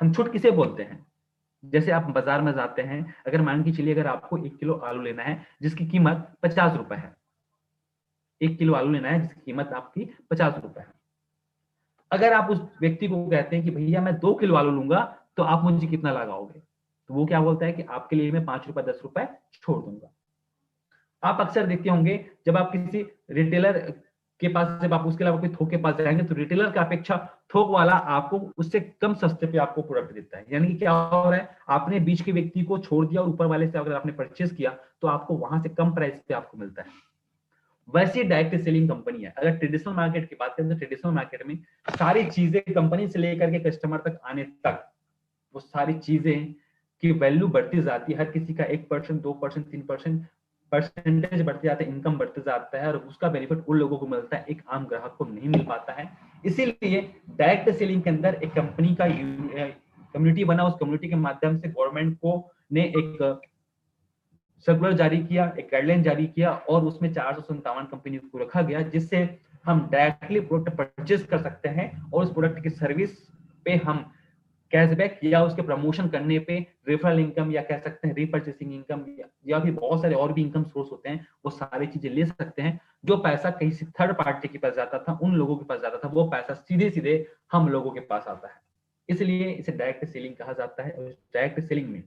हम छूट किसे बोलते हैं? जैसे आप बाजार में जाते हैं, अगर मान के चलिए अगर आपको 1 किलो आलू लेना है जिसकी कीमत 50 रुपए है, 1 किलो आलू लेना है जिसकी कीमत आपकी 50 रुपए है। अगर आप उस व्यक्ति को कहते हैं कि भैया मैं 2 किलो आलू लूंगा तो आप मुझे कितना लगाओगे, तो वो क्या बोलता है कि आपके लिए मैं 5 रुपए 10 रुपए छोड़ दूंगा। आप अक्सर देखते होंगे जब आप किसी रिटेलर के पास, जब आप उसके अलावा कोई थोक के पास जाएंगे तो रिटेलर की अपेक्षा थोक वाला आपको उससे कम सस्ते पे आपको प्रोडक्ट देता है। यानी कि क्या हो रहा है, आपने बीच के व्यक्ति को छोड़ दिया और ऊपर वाले से अगर आपने परचेज किया तो आपको वहां से कम प्राइस पे आपको मिलता है। वैसी डायरेक्ट सेलिंग कंपनी है। अगर ट्रेडिशनल मार्केट की बात करें तो ट्रेडिशनल मार्केट में सारी चीजें कंपनी से लेकर के कस्टमर तक आने तक वो सारी चीजें की वैल्यू बढ़ती जाती है। हर किसी का 1%, 2%, 3% परसेंटेज बढ़ते जाता है, इनकम बढ़ते जाता है और उसका बेनिफिट उन लोगों को मिलता है, एक आम ग्राहक को नहीं मिल पाता है। इसीलिए डायरेक्ट सेलिंग के अंदर एक कंपनी का कम्युनिटी बना, उस कम्युनिटी के माध्यम से गवर्नमेंट को ने एक सर्कुलर जारी किया, एक गाइडलाइन जारी किया और उसमें 457 कंपनी को रखा गया जिससे हम डायरेक्टली प्रोडक्ट परचेज कर सकते हैं और उस प्रोडक्ट की सर्विस पे हम कैशबैक या उसके प्रमोशन करने पे रेफरल इनकम या कह सकते हैं रीपर्चेसिंग इनकम या भी बहुत सारे और भी इनकम सोर्स होते हैं, वो सारी चीजें ले सकते हैं। जो पैसा कहीं से थर्ड पार्टी के पास जाता था, उन लोगों के पास जाता था, वो पैसा सीधे सीधे हम लोगों के पास आता है। इसलिए इसे डायरेक्ट सेलिंग कहा जाता है। और डायरेक्ट सेलिंग में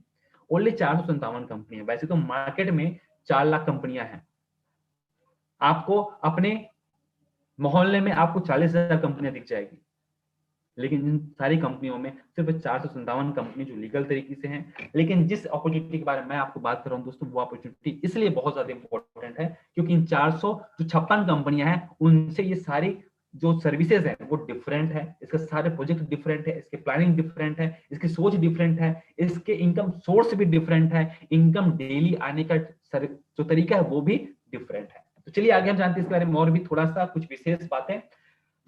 ओनली 457 कंपनी है। वैसे तो मार्केट में 4 लाख कंपनियां हैं। आपको अपने मोहल्ले में आपको 40,000 कंपनियां दिख जाएगी, लेकिन इन सारी कंपनियों में सिर्फ 457 कंपनी जो लीगल तरीके से हैं। लेकिन जिस अपॉर्चुनिटी के बारे में मैं आपको बात कर रहा हूं दोस्तों, वो अपॉर्चुनिटी इसलिए बहुत ज्यादा इंपॉर्टेंट है क्योंकि इन 456 कंपनियां हैं, उनसे ये सारी जो सर्विसेज है वो डिफरेंट है, इसके सारे प्रोजेक्ट डिफरेंट है, इसके प्लानिंग डिफरेंट है, इसकी सोच डिफरेंट है, इसके इनकम सोर्स भी डिफरेंट है, इनकम डेली आने का जो तरीका है वो भी डिफरेंट है। तो चलिए आगे हम जानते हैं इसके बारे में और भी थोड़ा सा कुछ विशेष बातें।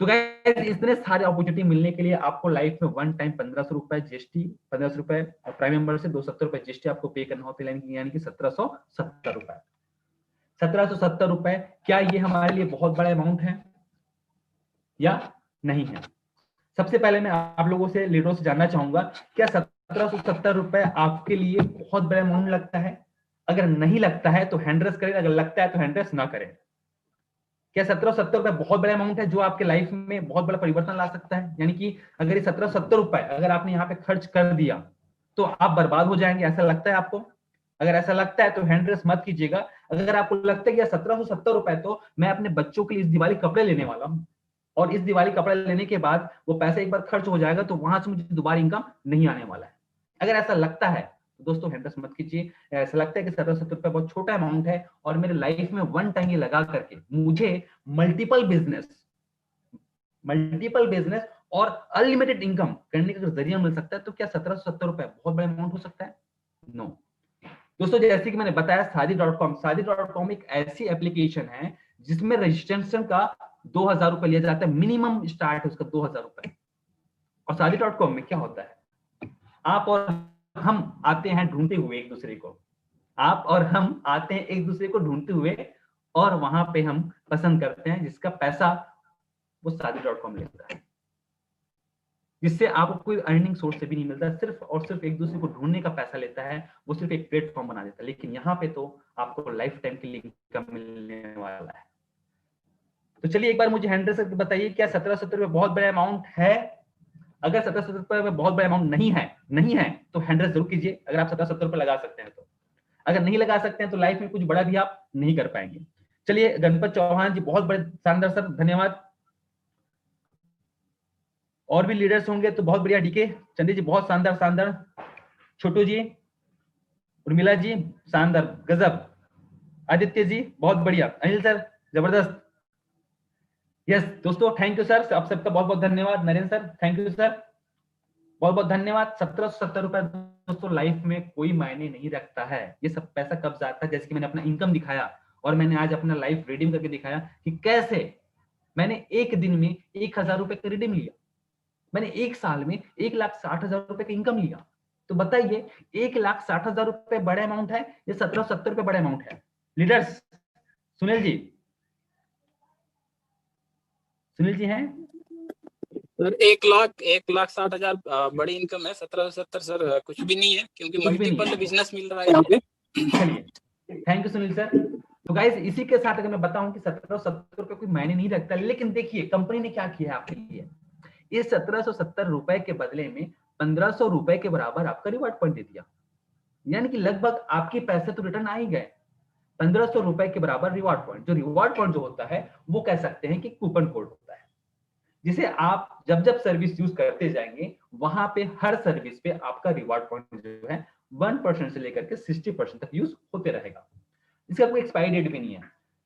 तो गाइस इतने सारे अपॉर्चुनिटी मिलने के लिए आपको लाइफ में वन टाइम 1500 रुपए जीएसटी, 1500 रुपए और प्राइम मेंबर से 270 रुपए जीएसटी आपको पे करना होता है, यानी कि 1770 रुपए। 1770 रुपए, क्या ये हमारे लिए बहुत बड़ा अमाउंट है या नहीं है? सबसे पहले मैं आप लोगों से लीडरों से जानना चाहूंगा, क्या 1770 रुपए आपके लिए बहुत बड़ा अमाउंट लगता है? अगर नहीं लगता है तो हैंड रेस करें, अगर लगता है तो हैंड रेस ना करें। क्या 1770 रुपए बहुत बड़ा अमाउंट है जो आपके लाइफ में बहुत बड़ा परिवर्तन ला सकता है? यानी कि अगर ये 1770 रुपए अगर आपने यहाँ पे खर्च कर दिया तो आप बर्बाद हो जाएंगे, ऐसा लगता है आपको? अगर ऐसा लगता है तो हैंड रेस मत कीजिएगा। अगर आपको लगता है कि 1770 रुपए तो मैं अपने बच्चों के लिए इस दिवाली कपड़े लेने वाला हूँ और इस दिवाली कपड़े लेने के बाद वो पैसा एक बार खर्च हो जाएगा तो वहां से मुझे दोबारा इनकम नहीं आने वाला है, अगर ऐसा लगता है तो दोस्तों हैंड रेस मत कीजिए। ऐसा लगता है कि 1770 रुपए बहुत छोटा अमाउंट है और मेरे लाइफ में वन टाइम ये लगा करके मुझे मल्टीपल बिजनेस और अनलिमिटेड इनकम करने का जरिया मिल सकता है, तो क्या 1770 रुपए बहुत बड़ा अमाउंट हो सकता है? नो दोस्तों, जैसे कि मैंने बताया शादी.com एक ऐसी एप्लीकेशन है जिसमें रजिस्ट्रेशन का 2000 रुपए लिया जाता है, मिनिमम स्टार्ट है उसका 2000 रुपए। और शादी.com में क्या होता है, आप और हम आते हैं ढूंढते हुए एक दूसरे को, आप और हम आते हैं एक दूसरे को ढूंढते हुए और वहां पे हम पसंद करते हैं, जिसका पैसा वो शादी.com लेता है, जिससे आपको कोई अर्निंग सोर्स से भी नहीं मिलता, सिर्फ और सिर्फ एक दूसरे को ढूंढने का पैसा लेता है, वो सिर्फ एक प्लेटफॉर्म बना देता है। लेकिन यहाँ पे तो आपको लाइफ टाइम के लिए इनकम मिलने वाला है। तो चलिए एक बार मुझे हैंड रेस करके बताइए, क्या 1770 रुपए बहुत बड़ा अमाउंट है? अगर 1770 रुपए बहुत बड़ा अमाउंट नहीं है तो हैंड रेस जरूर कीजिए, अगर आप 1770 रुपए लगा सकते हैं तो। अगर नहीं लगा सकते हैं तो लाइफ में कुछ बड़ा भी आप नहीं कर पाएंगे। चलिए गणपत चौहान जी, बहुत बड़े शानदार सर, धन्यवाद। और भी लीडर्स होंगे तो बहुत बढ़िया। डीके चंदी जी बहुत शानदार। छोटू जी, उर्मिला जी शानदार, गजब। आदित्य जी बहुत बढ़िया। अनिल सर जबरदस्त। यस दोस्तों, थैंक यू सर, आप सबका बहुत बहुत धन्यवाद। Narendra sir thank you sir, बहुत बहुत धन्यवाद। 1770 रुपए दोस्तों लाइफ में कोई मायने नहीं रखता है। ये सब पैसा कब जाता है, जैसे कि मैंने अपना इनकम दिखाया और मैंने आज अपना लाइफ रिडीम करके दिखाया कि कैसे मैंने एक दिन में 1000 रुपए का रिडीम लिया, मैंने एक साल में 1,60,000 रुपए का इनकम लिया। तो बताइए 1,60,000 रुपए बड़े अमाउंट है या 1770 रुपए बड़े अमाउंट है? लीडर्स, सुनील जी, सुनील जी हैं? सर 1,60,000 बड़ी इनकम है। 1770 सर कुछ भी नहीं है, क्योंकि कुछ भी नहीं मल्टीपल है। बिजनेस मिल रहा है यहाँ पे। चलिए, थैंक यू सुनील सर। तो गाइस इसी के साथ अगर मैं बताऊं कि 1770 रुपए कोई मायने नहीं रखता, लेकिन देखिए कंपनी ने क्या किया है आपके लिए। इस 1770 रुपए के बदले में 1500 रुपए के बराबर आपका रिवार्ड पॉइंट दे दिया, यानी कि लगभग आपके पैसे तो रिटर्न आ ही गए। 1500 रुपए के बराबर रिवार्ड पॉइंट, जो रिवार्ड पॉइंट जो होता है वो कह सकते हैं कि कूपन कोड होता है, जिसे आप जब जब सर्विस यूज करते जाएंगे वहां पे हर सर्विस पे आपका रिवार्ड पॉइंट जो है 1% से लेकर के 60% तक यूज होते रहेगा। इसका कोई एक्सपायरी डेट भी नहीं है।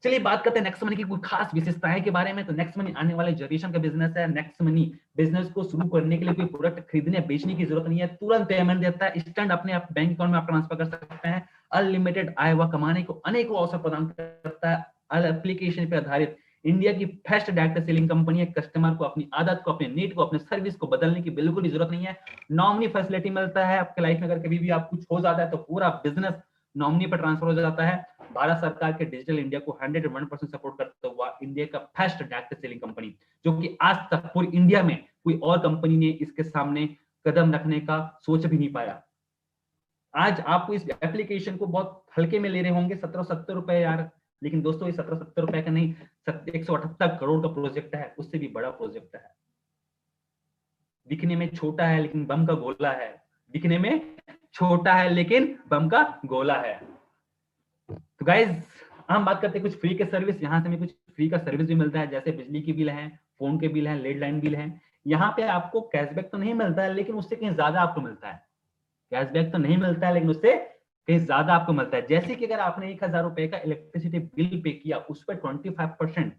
चलिए बात करते हैं नेक्स्ट मनी की कुछ खास विशेषताएं के बारे में। तो नेक्स्ट मनी आने वाले जनरेशन का बिजनेस है। नेक्स्ट मनी बिजनेस को शुरू करने के लिए कोई प्रोडक्ट खरीदने बेचने की जरूरत नहीं है, तुरंत पेमेंट देता है, इंस्टेंट अपने आप बैंक अकाउंट में आप ट्रांसफर कर सकते हैं, अनलिमिटेड आय व कमाने को अनेकों अवसर प्रदान करता है। एप्लीकेशन पर आधारित इंडिया की फर्स्ट डायरेक्ट सेलिंग कंपनी है। कस्टमर को अपनी आदत को, अपने नीड को, अपने सर्विस को बदलने की बिल्कुल ही जरूरत नहीं है। नॉमिनी फैसिलिटी मिलता है आपके लाइफ में, अगर कभी भी आप कुछ हो जाता है तो पूरा बिजनेस नॉमिनी पर ट्रांसफर हो जाता है। भारत सरकार के डिजिटल इंडिया को 101% सपोर्ट करता हुआ इंडिया का फर्स्ट डायरेक्ट सेलिंग कंपनी, जो कि आज तक पूरी इंडिया में कोई और कंपनी ने इसके सामने कदम रखने का सोच भी नहीं पाया। आज आपको इस एप्लीकेशन को बहुत हल्के में ले रहे होंगे 1770 रुपए यार, लेकिन दोस्तों ये 1770 रुपए का नहीं, 178 करोड़ का प्रोजेक्ट है, उससे भी बड़ा प्रोजेक्ट है। दिखने में छोटा है लेकिन बम का गोला है, दिखने में छोटा है लेकिन बम का गोला है। तो गाइज हम बात करते हैं कुछ फ्री के सर्विस। यहाँ से हमें कुछ फ्री का सर्विस भी मिलता है, जैसे बिजली की बिल है, फोन के बिल है, लैंडलाइन बिल है। यहाँ पे आपको कैशबैक तो नहीं मिलता है, लेकिन उससे कहीं ज्यादा आपको मिलता है। कैशबैक तो नहीं मिलता है लेकिन उससे कहीं ज्यादा आपको मिलता है। जैसे कि अगर आपने 1,000 रुपए का इलेक्ट्रिसिटी बिल पे किया, उस पर 25%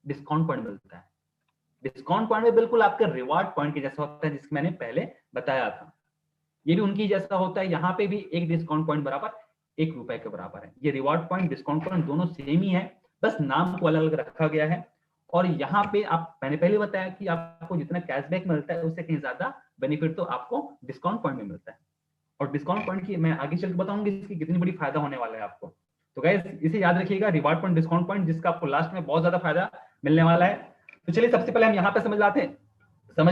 डिस्काउंट पॉइंट मिलता है। डिस्काउंट पॉइंट में बिल्कुल आपका रिवार्ड पॉइंट के जैसा होता है, जिसको मैंने पहले बताया था। ये भी उनकी जैसा होता है। यहाँ पे भी एक डिस्काउंट पॉइंट बराबर 1 रुपए के बराबर है। ये रिवार्ड पॉइंट, डिस्काउंट पॉइंट दोनों सेम ही है, बस नाम को अलग अलग रखा गया है। और यहाँ पे आप, मैंने पहले बताया कि आपको जितना कैशबैक मिलता है उससे कहीं ज्यादा बेनिफिट तो आपको डिस्काउंट पॉइंट में मिलता है। और डिस्काउंट पॉइंट की मैं आगे चल के बताऊंगी इसकी कितनी बड़ी फायदा होने वाला है आपको। तो गाइस इसे याद रखिएगा, रिवार्ड पॉइंट, डिस्काउंट पॉइंट, जिसका आपको लास्ट में बहुत ज्यादा फायदा मिलने वाला है। तो चलिए सबसे पहले हम यहाँ पे समझ लेते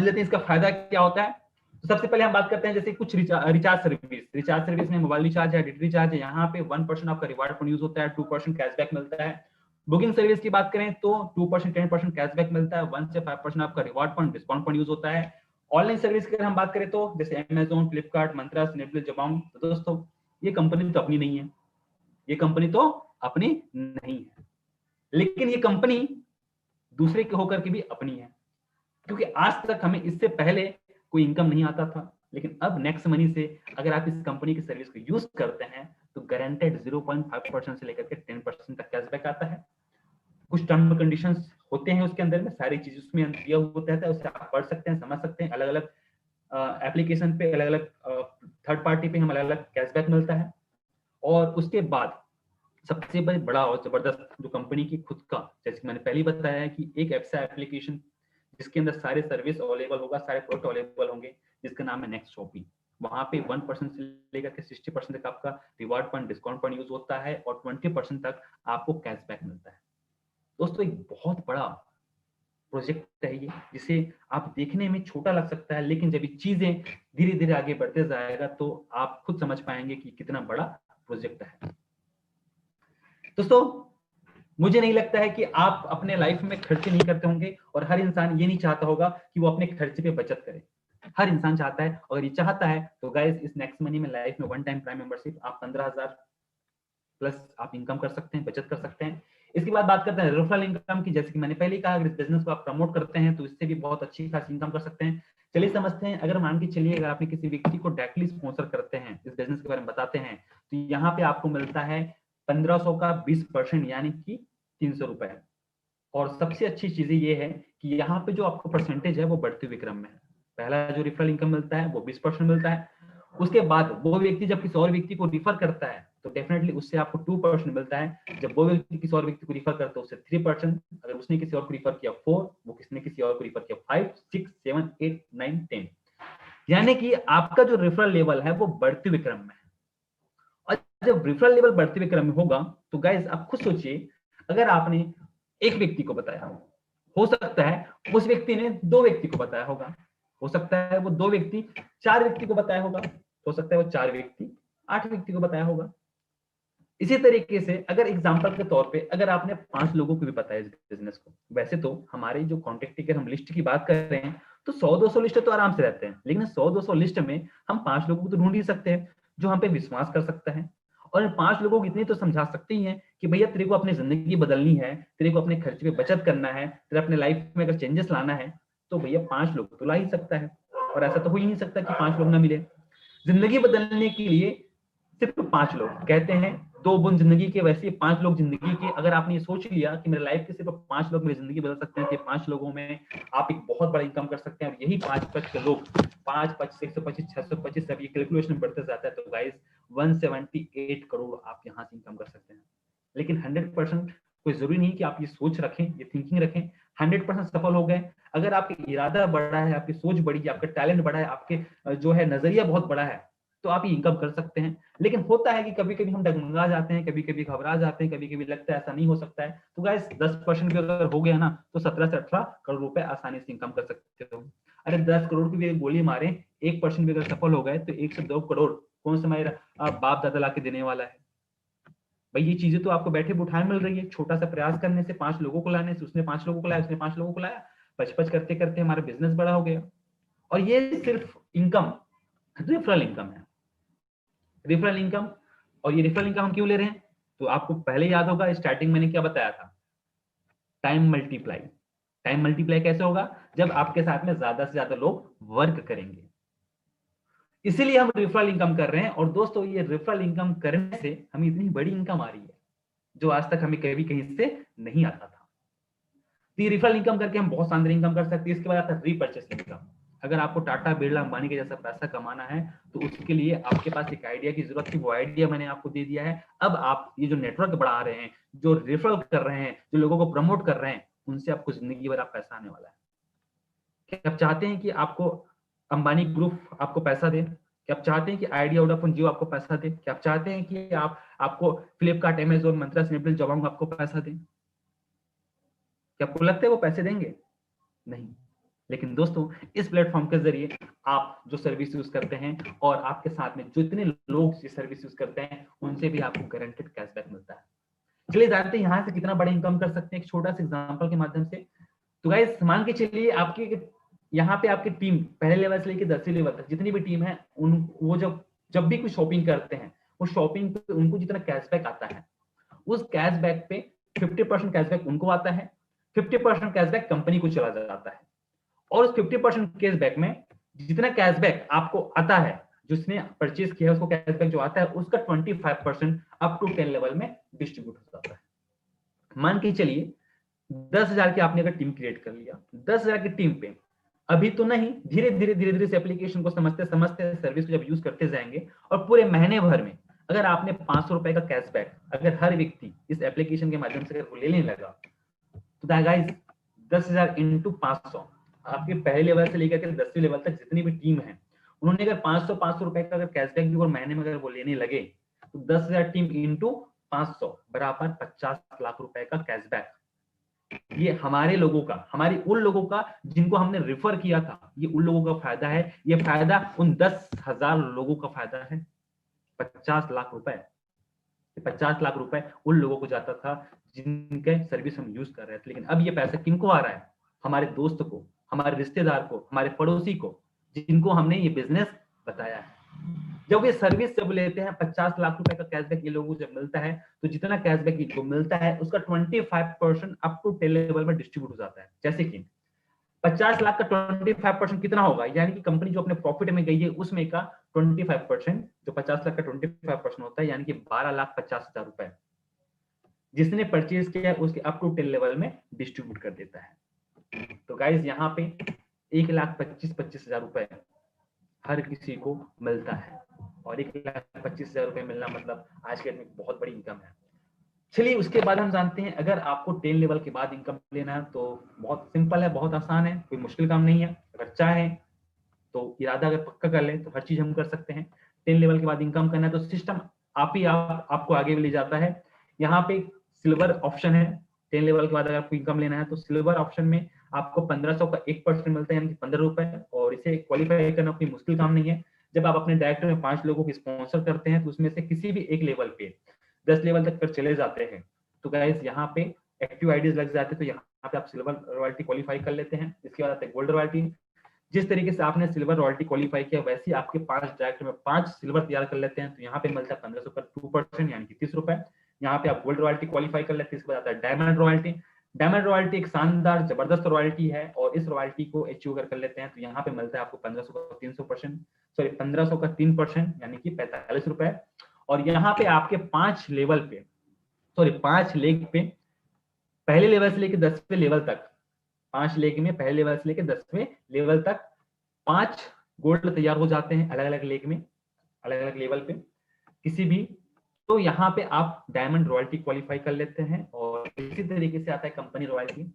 हैं इसका फायदा क्या होता है। तो सबसे पहले हम बात करते हैं जैसे कुछ रिचार्ज सर्विस में मोबाइल रिचार्ज है, डेटा रिचार्ज है, यहाँ पे 1% आपका रिवार्ड पॉइंट यूज होता है, 2% कैशबैक मिलता है। बुकिंग सर्विस की बात करें तो 2% 10% कैशबैक मिलता है, 1 से 5% आपका reward point, discount point use होता है। ऑनलाइन सर्विस की अगर हम बात करें तो जैसे अमेजोन, फ्लिपकार्ट, मंत्रा, स्नैपडील, जबांग, तो दोस्तों ये कंपनी तो अपनी नहीं है, ये कंपनी तो अपनी नहीं है, लेकिन ये कंपनी दूसरे के होकर के भी अपनी है, क्योंकि आज तक हमें इससे पहले कोई इनकम नहीं आता था। लेकिन अब नेक्स्ट मनी से अगर आप इस कंपनी की सर्विस को यूज करते हैं तो गारंटेड 0.5% से लेकर के 10% तक कैशबैक आता है। कुछ टर्म एंड कंडीशंस होते हैं उसके अंदर में, सारी चीज उसमें दिया होता है, उससे आप पढ़ सकते हैं, समझ सकते हैं। अलग अलग एप्लीकेशन पे, अलग अलग थर्ड पार्टी पे हम अलग अलग कैशबैक मिलता है। और उसके बाद सबसे बड़ा और जबरदस्त जो कंपनी की खुद का, जैसे मैंने पहले बताया है कि एक ऐसा एप्लीकेशन जिसके अंदर सारे सर्विस अवेलेबल होगा, सारे प्रोडक्ट अवेलेबल होंगे, जिसका नाम है नेक्स्ट शॉपिंग। वहां पे 1% से लेकर के 60% तक आपका reward point, discount point use होता है और 20% तक आपको कैशबैक मिलता है। दोस्तों एक बहुत बड़ा प्रोजेक्ट है ये, जिसे आप देखने में छोटा लग सकता है, लेकिन जब ये चीजें धीरे धीरे आगे बढ़ते जाएगा तो आप खुद समझ पाएंगे कि कितना बड़ा प्रोजेक्ट है। दोस्तों मुझे नहीं लगता है कि आप अपने लाइफ में खर्चे नहीं करते होंगे, और हर इंसान ये नहीं चाहता होगा कि वो अपने खर्चे पे बचत करे। हर इंसान चाहता है, अगर ये चाहता है तो गाइस इस नेक्स्ट मनी में लाइफ में 1 टाइम प्राइम मेंबरशिप आप 15,000 प्लस आप इनकम कर सकते हैं, बचत कर सकते हैं। इसके बाद बात करते हैं रेफरल इनकम की। जैसे कि मैंने पहले कहा, अगर इस बिजनेस को आप प्रमोट करते हैं तो इससे भी बहुत अच्छी खासी इनकम कर सकते हैं। चलिए समझते हैं, अगर मान के चलिए अगर आपने किसी व्यक्ति को डायरेक्टली स्पॉन्सर करते हैं, इस बिजनेस के बारे में बताते हैं, तो यहाँ पे आपको मिलता है 1500 का 20%, यानी कि 300 रुपए। और सबसे अच्छी चीज ये है कि यहाँ पे जो आपको परसेंटेज है वो बढ़ते हुए क्रम में है। पहला जो रेफरल इनकम मिलता है वो 20% मिलता है। उसके बाद वो व्यक्ति जब किसी और व्यक्ति को रिफर करता है तो डेफिनेटली उससे आपको 2% मिलता है। जब वो व्यक्ति किसी और व्यक्ति को रिफर करता है उससे 3%, अगर उसने किसी और को रिफर किया 4, वो किसने किसी और को रिफर किया 5, 6, 7, 8, 9, 10। यानी कि आपका जो रेफरल लेवल है वो बढ़ते हुए क्रम में है। और जब रेफरल लेवल बढ़ते हुए क्रम में होगा तो गाइस आप खुद सोचिए, अगर आपने एक व्यक्ति को बताया, हो सकता है उस व्यक्ति ने 2 व्यक्ति को बताया होगा, हो सकता है वो 2 व्यक्ति 4 व्यक्ति को बताया होगा, हो सकता है वो 4 व्यक्ति 8 व्यक्ति को बताया होगा। इसी तरीके से अगर एग्जांपल के तौर पे अगर आपने 5 लोगों को भी बताया इस बिजनेस को, वैसे तो हमारी जो कॉन्टेक्ट की हम लिस्ट की बात कर रहे हैं तो 100-200 लिस्ट तो आराम से रहते हैं, लेकिन 100-200 लिस्ट में हम 5 लोगों को तो ढूंढ ही सकते हैं जो हम पे विश्वास कर सकता है। और इन 5 लोगों को इतनी तो समझा सकते ही हैं कि भैया तेरे को अपनी जिंदगी बदलनी है, तेरे को अपने खर्च पे बचत करना है, तेरे अपने लाइफ में अगर चेंजेस लाना है तो भैया 5 लोग तो ला ही सकता है। और ऐसा तो हो ही नहीं सकता कि 5 लोग ना मिले। जिंदगी बदलने के लिए सिर्फ 5 लोग कहते हैं, 2 बूंद जिंदगी के, वैसे 5 लोग जिंदगी के। अगर आपने ये सोच लिया कि मेरे लाइफ के सिर्फ 5 लोग मेरी जिंदगी बदल सकते हैं, तो 5 लोगों में आप एक बहुत बड़ा इनकम कर सकते हैं। और यही 5 लोग 5-5 125 625 सब ये कैलकुलेशन बढ़ते जाता है। तो गाइस 178 करोड़ आप यहाँ से इनकम कर सकते हैं। लेकिन 100% कोई जरूरी नहीं कि आप ये सोच रखें, ये थिंकिंग रखें 100% सफल हो गए। अगर आपका इरादा बड़ा है, आपकी सोच बड़ी है, आपका टैलेंट बड़ा है, आपके जो है नजरिया बहुत बड़ा है, तो आप ये इनकम कर सकते हैं। लेकिन होता है कि कभी कभी हम डगमगा जाते हैं, कभी कभी घबरा जाते हैं, कभी कभी लगता है ऐसा नहीं हो सकता है। तो गाइस 10% भी अगर हो गया ना तो 17 से 18 करोड़ रुपए आसानी से इनकम कर सकते हो। अरे 10 करोड़ की भी गोली मारे, 1% भी अगर सफल हो गए तो 1 से 2 करोड़ कौन सा मेरा बाप दादा ला के देने वाला है। भाई ये चीजें तो आपको बैठे बुठाए मिल रही है। छोटा सा प्रयास करने से, 5 लोगों को लाने से, उसने 5 लोगों को लाया, उसने 5 लोगों को लाया, पच करते करते हमारा बिजनेस बड़ा हो गया। और ये सिर्फ इनकम, रेफरल इनकम है, रेफरल इनकम। और ये रेफरल इनकम हम क्यों ले रहे हैं? तो आपको पहले याद होगा स्टार्टिंग मैंने क्या बताया था, टाइम मल्टीप्लाई। टाइम मल्टीप्लाई कैसे होगा? जब आपके साथ में ज्यादा से ज्यादा लोग वर्क करेंगे। इसीलिए हम रेफरल इनकम कर रहे हैं। और दोस्तों ये रेफरल इनकम करने से हमें इतनी बड़ी इनकम आ रही है जो आज तक हमें कभी कहीं से नहीं आता था। तो ये रेफरल इनकम करके हम बहुत शानदार इनकम कर सकते हैं। इसके बाद आता है रीपर्चेस इनकम। अगर आपको टाटा बिरला अंबानी के जैसा पैसा कमाना है तो उसके लिए आपके पास एक आइडिया की जरूरत थी, वो आइडिया मैंने आपको दे दिया है। अब आप ये जो नेटवर्क बढ़ा रहे हैं, जो रेफरल कर रहे हैं, जो लोगों को प्रमोट कर रहे हैं, उनसे आपको जिंदगी भर आप पैसा आने वाला है। क्या आप चाहते हैं कि आपको अंबानी ग्रुप आपको पैसा दे? क्या आप चाहते हैं कि आइडिया वोडाफोन जियो आपको पैसा दे? क्या आप चाहते हैं कि आपको फ्लिपकार्ट, अमेजोन, मंत्रा, स्नैपडील, जबांग आपको पैसा दे? क्या आपको लगता है वो पैसे देंगे? नहीं। लेकिन दोस्तों इस प्लेटफॉर्म के जरिए आप जो सर्विस यूज करते हैं और आपके साथ में जितने लोग ये सर्विस यूज करते हैं उनसे भी आपको गारंटेड कैशबैक मिलता है। चलिए जानते हैं यहाँ से कितना बड़ा इनकम कर सकते हैं एक छोटा सा एग्जांपल के माध्यम से। तो गाइस मान के चलिए आपकी यहाँ पे आपकी टीम पहले लेवल से लेकर 10वीं लेवल तक जितनी भी टीम है, उन वो जब भी कुछ शॉपिंग करते हैं, उस शॉपिंग पे उनको जितना कैशबैक आता है, उस कैशबैक पे 50% कैशबैक उनको आता है, 50% कैशबैक कंपनी को चला जाता है। और उस 50% कैशबैक में जितना कैशबैक आपको आता है, जिसने परचेज किया है उसको कैशबैक जो आता है, उसका 25% अप टू 10 लेवल में डिस्ट्रीब्यूट हो जाता है। मान के चलिए 10,000 की आपने अगर टीम क्रिएट कर लिया, 10,000 की टीम पे अभी तो नहीं, धीरे धीरे से एप्लीकेशन को समझते समझते सर्विस को जब यूज करते जाएंगे और पूरे महीने भर में अगर आपने 500 रुपए का कैशबैक अगर हर व्यक्ति इस एप्लीकेशन के माध्यम से अगर लेने लगा तो गाइस 10,000 इंटू 500, आपके पहले लेवल से लेकर के 10वीं लेवल तक जितनी भी टीम है, उन्होंने अगर 500 रुपए का अगर कैशबैक भी और महीने में अगर वो लेने लगे तो 10,000 टीम इंटू 500 बराबर 50 लाख रुपए का कैशबैक। ये हमारे लोगों का, हमारी उन लोगों का जिनको हमने रेफर किया था, ये उन लोगों का फायदा है। ये फायदा उन 10,000 लोगों का फायदा है। 50 लाख रुपए, 50 लाख रुपए उन लोगों को जाता था जिनके सर्विस हम यूज कर रहे थे। लेकिन अब ये पैसा किनको आ रहा है? हमारे दोस्त को, हमारे रिश्तेदार को, हमारे पड़ोसी को, जिनको हमने ये बिजनेस बताया है। जब ये सर्विस जब लेते हैं 50 लाख रुपए का कैशबैक ये लोगों को जब मिलता है तो जितना कैशबैक इनको मिलता है उसका 25% अप टू 10 लेवल में डिस्ट्रीब्यूट हो जाता है। जैसे कि 50 लाख का 25% कितना होगा? यानी कि कंपनी जो अपने प्रॉफिट में गई है उसमें का 25%, जो 50 लाख का 25% होता है, यानी कि 12,50,000 रुपए जिसने परचेज किया उसके अप टू 10 लेवल में डिस्ट्रीब्यूट कर देता है। तो गाइस यहाँ पे 1,25,25,000 रुपए हर किसी को मिलता है। और 1,25,000 रुपए मिलना मतलब आज के डेट में बहुत बड़ी इनकम है। चलिए उसके बाद हम जानते हैं अगर आपको 10 लेवल के बाद इनकम लेना है तो बहुत सिंपल है, बहुत आसान है, कोई मुश्किल काम नहीं है। अगर चाहें तो इरादा अगर पक्का कर ले तो हर चीज हम कर सकते हैं। 10 लेवल के बाद इनकम करना है तो सिस्टम आपको आगे ले जाता है। यहाँ पे सिल्वर ऑप्शन है, 10 लेवल के बाद अगर आपको इनकम लेना है तो सिल्वर ऑप्शन में आपको 1500 का 1% मिलता है, यानी कि 15 रुपए, और इसे क्वालिफाई करना कोई मुश्किल काम नहीं है। जब आप अपने डायरेक्टर में 5 लोगों को स्पॉन्सर करते हैं तो उसमें से किसी भी एक लेवल पे 10 लेवल तक कर चले जाते हैं तो गाइस यहाँ पे एक्टिव आईडीज लग जाते हैं, तो यहाँ पे आप सिल्वर रॉयल्टी क्वालिफाई कर लेते हैं। इसके बाद आते हैं गोल्ड रॉयल्टी। जिस तरीके से आपने सिल्वर रॉयल्टी क्वालिफाई किया वैसे ही आपके 5 डायरेक्टर में 5 सिल्वर तैयार कर लेते हैं तो यहाँ पे मिलता है 1500 का 2%, यानी कि 30 रुपए। यहाँ पे आप गोल्ड रॉयल्टी क्वालिफाई कर लेते हैं। इसके बाद आता है डायमंड रॉयल्टी। डायमंड रॉयल्टी एक शानदार जबरदस्त रॉयल्टी है और इस रॉयल्टी को अचीव कर लेते हैं तो यहाँ पे मिलता है आपको 1500 का 300%, सॉरी 1500 का 3%, यानी कि 45 रुपए। और यहाँ पे आपके 5 लेवल पे, सॉरी 5 लेग पे, पहले लेवल से लेकर 10वें लेवल तक, 5 लेग में पहले लेवल से लेकर 10वें लेवल तक 5 गोल्ड तैयार हो जाते हैं अलग अलग लेग में, अलग अलग लेवल पे किसी भी। तो यहाँ पे आप डायमंड रॉयल्टी क्वालिफाई कर लेते हैं। और इसी तरीके से आता है कंपनी रॉयल्टी।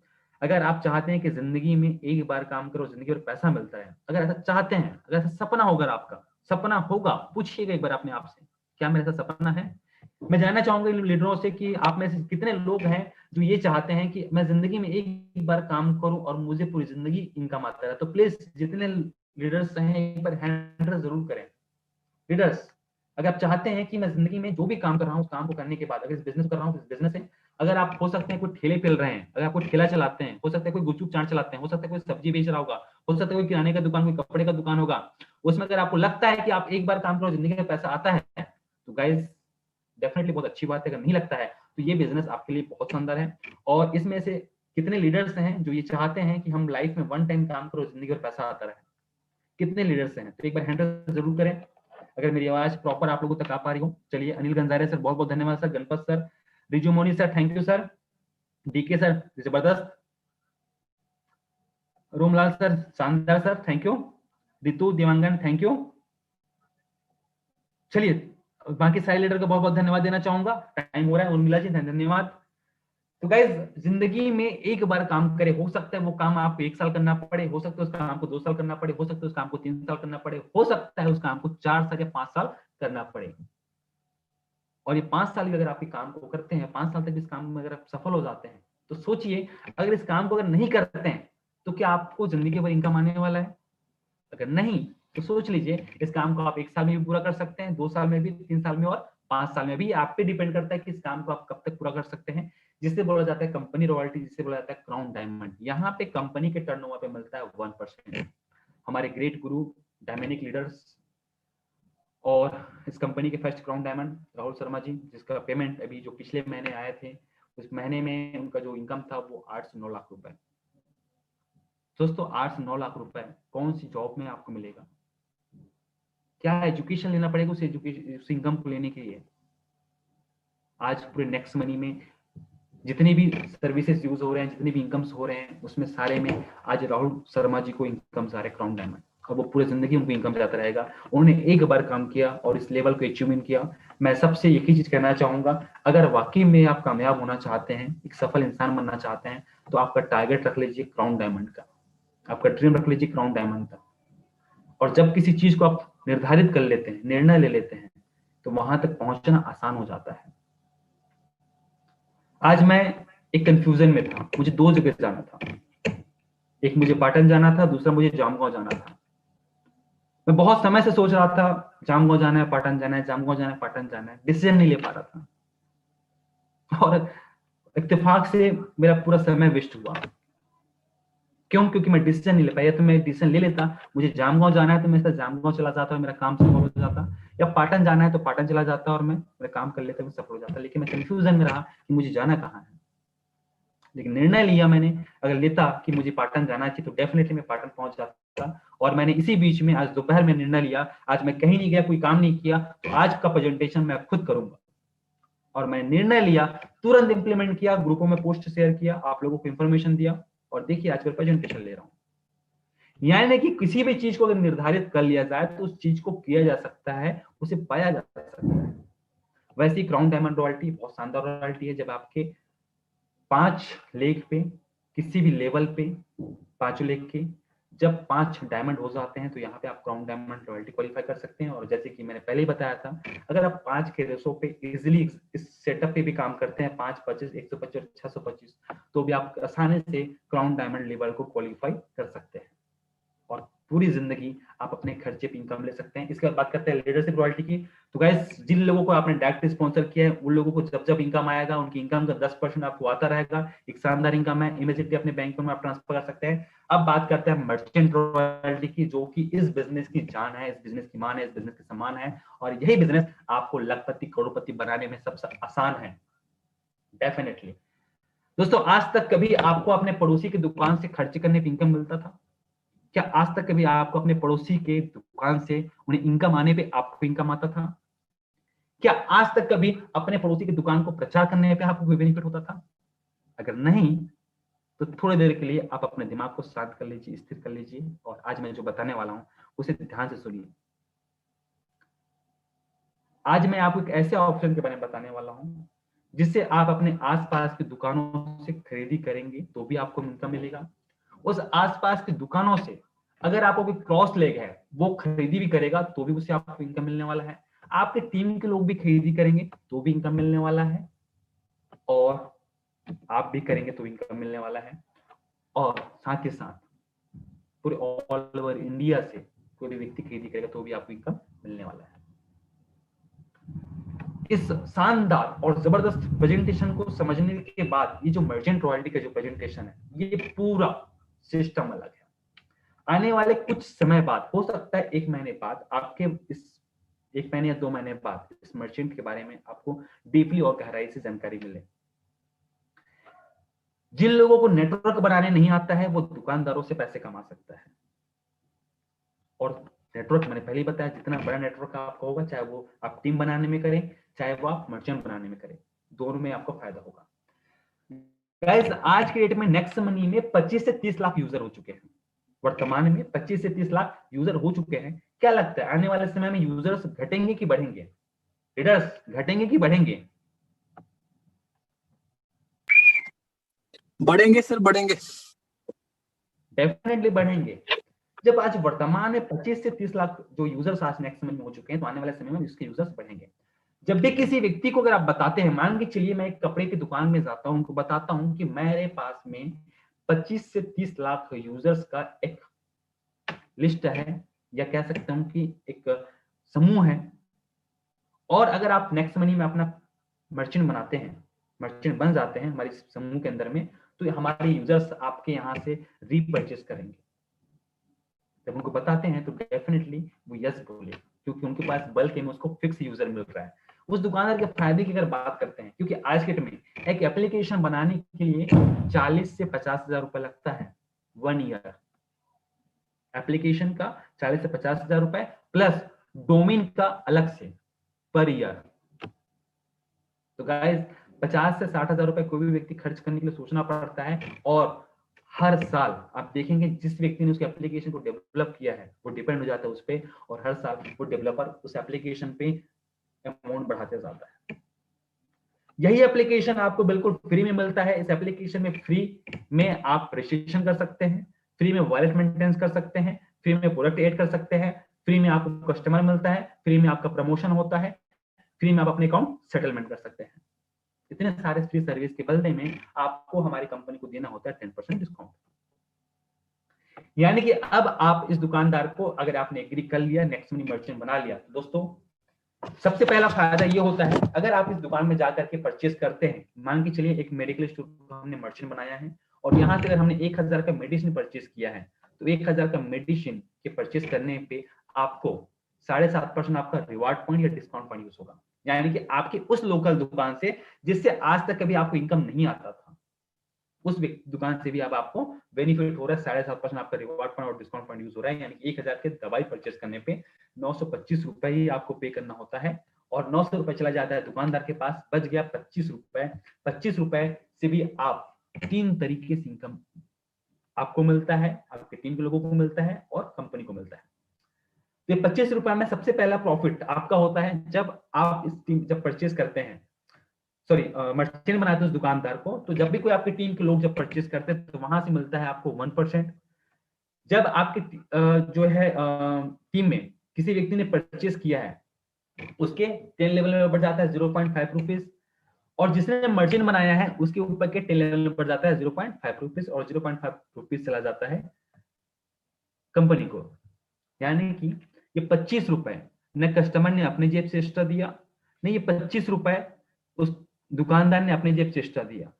अगर आप चाहते हैं कि जिंदगी में एक बार काम करो, जिंदगी में पैसा मिलता है, अगर ऐसा चाहते हैं, अगर ऐसा सपना होगा, आपका सपना होगा, पूछिएगा एक बार अपने आप से, क्या मेरा ऐसा सपना है? मैं जानना चाहूंगा इन लीडरों से कि आप में से कितने लोग हैं जो ये चाहते हैं कि मैं जिंदगी में एक बार काम करूं और मुझे पूरी जिंदगी इनकम आता है। तो प्लीज जितने लीडर्स हैं एक बार हैंड रेज जरूर करें। लीडर्स, अगर आप चाहते हैं कि मैं जिंदगी में जो भी काम कर रहा हूँ उस काम को करने के बाद, अगर इस बिजनेस कर रहा हूँ, इस बिजनेस है, अगर आप हो सकते हैं कोई ठेले पेल रहे हैं, अगर आप कोई ठेला चलाते हैं, हो सकता है कोई गुपचुप चाट चलाते हैं, हो सकता है कोई सब्जी बेच रहा होगा, हो सकता है कोई किराने का दुकान, कोई कपड़े का दुकान होगा, उसमें अगर आपको लगता है कि आप एक बार काम करो जिंदगी में पैसा आता है तो गाइज डेफिनेटली बहुत अच्छी बात है। अगर नहीं लगता है तो ये बिजनेस आपके लिए बहुत शानदार है। और इसमें से कितने लीडर्स हैं जो ये चाहते हैं कि हम लाइफ में वन टाइम काम करो जिंदगी में पैसा आता रहे? कितने लीडर्स हैं? तो एक बार हैंडल जरूर करें अगर मेरी आवाज प्रॉपर आप लोगों तक आ पा रही हो। चलिए, अनिल गंजारे सर बहुत बहुत धन्यवाद sir, Ganpat sir, Rijumoni sir thank you sir, DK sir जबरदस्त, रोमलाल सर शानदार sir thank you, Ritu Dewangan thank you. चलिए, बाकी सारे लीडर को बहुत बहुत धन्यवाद देना चाहूंगा। टाइम हो रहा है, उर्मिला जी धन्यवाद। तो गाइज जिंदगी में एक बार काम करे, हो सकता है वो काम आपको 1 साल करना पड़े, हो सकता है उस काम को 2 साल करना पड़े, हो सकता है उस काम को 3 साल करना पड़े, हो सकता है उस काम को 4 साल या 5 साल करना पड़े। और ये 5 साल भी अगर आप ये काम को करते हैं, 5 साल तक इस काम में अगर आप सफल हो जाते हैं तो सोचिए, अगर इस काम को अगर नहीं करते हैं तो क्या आपको जिंदगी भर इनकम आने वाला है? अगर नहीं तो सोच लीजिए, इस काम को आप 1 साल में भी पूरा कर सकते हैं, 2 साल में भी, 3 साल में और 5 साल में भी। आप पे डिपेंड करता है कि इस काम को आप कब तक पूरा कर सकते हैं, जिससे बोला जाता है कंपनी रॉयल्टी, जिससे बोला जाता है क्राउन डायमंड। यहाँ पे कंपनी के टर्नओवर पे मिलता है 1%। हमारे ग्रेट गुरु डायमेनिक लीडर्स और इस कंपनी के first crown diamond Rahul Sharma ji, जिसका पेमेंट अभी जो पिछले महीने आए थे, उस महीने में उनका जो इनकम था वो 8 से 9 लाख रुपए। दोस्तों 8 से 9 लाख रुपए कौन सी जॉब में आपको मिलेगा? क्या एजुकेशन लेना पड़ेगा उस एजुकेशन, उस इनकम को लेने के लिए? आज पूरे नेक्स्ट मनी में जितनी भी सर्विसेज यूज हो रहे हैं, जितने भी इनकम्स हो रहे हैं, उसमें सारे में आज राहुल शर्मा जी को इनकम्स आ रहे क्राउन डायमंड, और वो पूरी जिंदगी उनको इनकम जाता रहेगा। उन्होंने एक बार काम किया और इस लेवल को अचीवमेंट किया। मैं सबसे एक ही चीज कहना चाहूंगा, अगर वाकई में आप कामयाब होना चाहते हैं, एक सफल इंसान बनना चाहते हैं, तो आपका टारगेट रख लीजिए क्राउन डायमंड का, आपका ड्रीम रख लीजिए क्राउन डायमंड का। और जब किसी चीज को आप निर्धारित कर लेते हैं, निर्णय ले लेते हैं, तो वहां तक पहुंचना आसान हो जाता है। आज मैं एक कंफ्यूजन में था, मुझे 2 जगह जाना था, एक मुझे पाटन जाना था, दूसरा मुझे जामगांव जाना था। मैं बहुत समय से सोच रहा था जामगांव जाना है, पाटन जाना है, जामगांव जाना है, पाटन जाना है, डिसीजन नहीं ले पा रहा था और इत्तेफाक से मेरा पूरा समय वेस्ट हुआ। क्यों? क्योंकि मैं डिसीजन नहीं ले पाया। तो मैं डिसीजन ले लेता, मुझे जामगांव जाना है तो मैं जामगांव चला जाता और मेरा काम सफल हो जाता, या पाटन जाना है तो पाटन चला जाता और मैं मेरा काम कर लेता, मैं सफल हो जाता। लेकिन मैं कंफ्यूजन में रहा कि मुझे जाना कहाँ है। लेकिन निर्णय लिया मैंने, अगर लेता कि मुझे पाटन जाना चाहिए तो डेफिनेटली मैं पाटन पहुंच जाता। और मैंने इसी बीच में आज दोपहर में निर्णय लिया, आज मैं कहीं नहीं गया, कोई काम नहीं किया, तो आज का प्रेजेंटेशन मैं खुद करूंगा। और मैं निर्णय लिया, तुरंत इंप्लीमेंट किया, ग्रुपों में पोस्ट शेयर किया, आप लोगों को इंफॉर्मेशन दिया, और देखिए आज मैं प्रेजेंटेशन ले रहा हूँ। यानी कि किसी भी चीज को अगर निर्धारित कर लिया जाए तो उस चीज को किया जा सकता है, उसे पाया जा सकता है। वैसे ही क्राउन डायमंड रॉयल्टी बहुत शानदार रॉयल्टी है। जब आपके 5 लेग पे, किसी भी लेवल पे 5 लेग के जब 5 डायमंड हो जाते हैं तो यहाँ पे आप क्राउन डायमंड रॉयल्टी क्वालिफाई कर सकते हैं। और जैसे कि मैंने पहले ही बताया था, अगर आप 5 के रेशो पे इजिली इस सेटअप पे भी काम करते हैं, 5, 25, 125, 625, तो भी आप आसानी से क्राउन डायमंड लेवल को क्वालिफाई कर सकते हैं और पूरी जिंदगी आप अपने खर्चे पे इनकम ले सकते हैं। इसके बाद बात करते हैं लीडरशिप रॉयल्टी की। तो गाइस, जिन लोगों को आपने डायरेक्ट स्पॉन्सर किया है, उन लोगों को जब जब इनकम आएगा, उनकी इनकम का 10% आपको आता रहेगा। एक शानदार इनकम है, इमीडिएटली अपने बैंक में आप ट्रांसफर कर सकते हैं। अब बात करते हैं मर्चेंट रॉयल्टी की, जो कि इस बिजनेस की जान है, इस बिजनेस की मान है, इस बिजनेस के समान है, और यही बिजनेस आपको लखपति करोड़पति बनाने में सबसे आसान है, डेफिनेटली। दोस्तों, आज तक कभी आपको अपने पड़ोसी की दुकान से खर्च करने पे इनकम मिलता था? क्या आज तक कभी आपको अपने पड़ोसी के दुकान से उन्हें इनकम आने पे आपको इनकम आता था? क्या आज तक कभी अपने पड़ोसी की दुकान को प्रचार करने पे आपको कोई बेनिफिट होता था? अगर नहीं, तो थोड़ी देर के लिए आप अपने दिमाग को शांत कर लीजिए, स्थिर कर लीजिए, और आज मैं जो बताने वाला हूं उसे ध्यान से सुनिए। आज मैं आपको एक ऐसे ऑप्शन के बारे में बताने वाला हूं जिससे आप अपने आसपास की दुकानों से खरीदी करेंगे तो भी आपको इनकम मिलेगा। उस आसपास की दुकानों से अगर आपको कोई क्रॉस लेग है, वो खरीदी भी करेगा तो भी उससे आपको इनकम मिलने वाला है। आपके टीम के लोग भी खरीदी करेंगे तो भी इनकम मिलने वाला है, और आप भी करेंगे तो इनकम मिलने वाला है। और साथ ही साथ पूरे ऑल ओवर इंडिया से कोई भी व्यक्ति खरीदी करेगा तो भी आपको इनकम मिलने वाला है। इस शानदार और जबरदस्त प्रेजेंटेशन को समझने के बाद ये जो मर्चेंट रॉयल्टी का जो प्रेजेंटेशन है, ये पूरा सिस्टम अलग है। आने वाले कुछ समय बाद, हो सकता है 1 महीने बाद, आपके इस 1 महीने या 2 महीने बाद इस मर्चेंट के बारे में आपको डीपली और गहराई से जानकारी मिले। जिन लोगों को नेटवर्क बनाने नहीं आता है, वो दुकानदारों से पैसे कमा सकता है। और नेटवर्क मैंने पहले ही बताया, जितना बड़ा नेटवर्क आपका होगा, चाहे वो आप टीम बनाने में करें, चाहे वो आप मर्चेंट बनाने में करें, दोनों में आपको फायदा होगा। गाइस, आज के डेट में नेक्स्ट मनी में 25 से 30 लाख यूजर हो चुके हैं। वर्तमान में 25 से 30 लाख यूजर हो चुके हैं। क्या लगता है आने वाले समय में यूजर्स घटेंगे कि बढ़ेंगे? लीडर्स, घटेंगे कि बढ़ेंगे? बढ़ेंगे सर, बढ़ेंगे। डेफिनेटली बढ़ेंगे। जब आज वर्तमान में 25 से 30 लाख जो यूजर्स आज नेक्स्ट मंथ में हो चुके हैं, तो आने वाले समय में इसके यूजर्स बढ़ेंगे। जब भी किसी व्यक्ति को अगर आप बताते हैं, मान के चलिए मैं एक कपड़े की दुकान में जाता हूं, उनको बताता हूं कि मेरे पास में 25 से 30 लाख यूजर्स का एक लिस्ट है, या कह सकता हूं कि एक समूह है, और अगर आप नेक्स्ट मनी में अपना मर्चेंट बनाते हैं, मर्चेंट बन जाते हैं हमारे समूह के अंदर में, तो हमारे यूजर्स आपके यहाँ से रीपरचेस करेंगे। जब उनको बताते हैं तो डेफिनेटली वो यस बोले, क्योंकि उनके पास बल्क में उसको फिक्स यूजर मिल रहा है। उस दुकानदार के फायदे की अगर बात करते हैं, क्योंकि आज के डेट में एक एप्लीकेशन बनाने के लिए 40 से 50 हजार रुपए लगता है 1 ईयर। एप्लीकेशन का 40 से 50 हजार रुपए प्लस डोमेन का अलग से पर ईयर। तो गाइस, 50 से 60 हजार रुपए कोई भी व्यक्ति खर्च करने के लिए सोचना पड़ता है, और हर साल आप देखेंगे जिस व्यक्ति ने उस एप्लीकेशन को डेवलप किया है वो डिपेंड हो जाता है उस पर, और हर साल वो डेवलपर उस एप्लीकेशन पे अमाउंट बढ़ाते जाता है। यही एप्लीकेशन आपको बिल्कुल फ्री में मिलता है। इस एप्लीकेशन में फ्री में आप रजिस्ट्रेशन कर सकते हैं, फ्री में वॉलेट मेंटेनेंस कर सकते हैं, फ्री में प्रोडक्ट ऐड कर सकते हैं, फ्री में आपको कस्टमर मिलता है, फ्री में आपका प्रमोशन होता है, फ्री में आप अपने अकाउंट सेटलमेंट कर सकते हैं। इतने सारे फ्री सर्विस के बदले में आपको हमारी कंपनी को देना होता है 10% डिस्काउंट। यानी कि अब आप इस दुकानदार को, अगर आपने एग्री कर लिया, नेक्स्ट मनी मर्चेंट बना लिया, तो दोस्तों सबसे पहला फायदा ये होता है, अगर आप इस दुकान में जाकर के परचेस करते हैं, मान के चलिए एक मेडिकल स्टोर को हमने मर्चेंट बनाया है, और यहाँ से अगर हमने 1000 का मेडिसिन परचेस किया है, तो 1000 का मेडिसिन के परचेस करने पे आपको 7.5% आपका रिवार्ड पॉइंट या डिस्काउंट पॉइंट यूज होगा। यानी कि आपकी उस लोकल दुकान से, जिससे आज तक कभी आपको इनकम नहीं आता था, उस दुकान से भी अब आपको बेनिफिट हो रहा है। 7.5% आपका रिवार्ड पॉइंट और डिस्काउंट पॉइंट यूज हो रहा है। यानी कि 1000 के दवाई परचेस करने पे 925 रुपए ही आपको पे करना होता है, और 900 रुपए चला जाता है दुकानदार के पास, बच गया 25 रुपए। 25 रुपए से भी आप 3 तरीके से इनकम आपको मिलता है, आपके टीम के लोगों को मिलता है, और कंपनी को मिलता है। तो 25 रुपए में सबसे पहला प्रॉफिट आपका होता है जब आप इस टीम जब परचेस करते हैं, सॉरी मर्चेंट बनाते हैं उस दुकानदार को, तो जब भी कोई आपकी टीम के लोग जब परचेस करते हैं, तो वहां से मिलता है आपको 1%। जब आपके जो है टीम में किसी व्यक्ति ने परचेस किया है, उसके 10 लेवल में बढ़ जाता है 0.5 रुपीज, और जिसने मर्चेंट बनाया है उसके ऊपर के 10 लेवल में बढ़ जाता है 0.5 रुपीज, और 0.5 रुपीज चला जाता है कंपनी को। यानी कि ये 25 रुपए न कस्टमर ने अपने जेब से एक्स्ट्रा दिया, न ये 25 रुपए उस दुकानदार ने अपने जेब से एक्स्ट्रा दिया।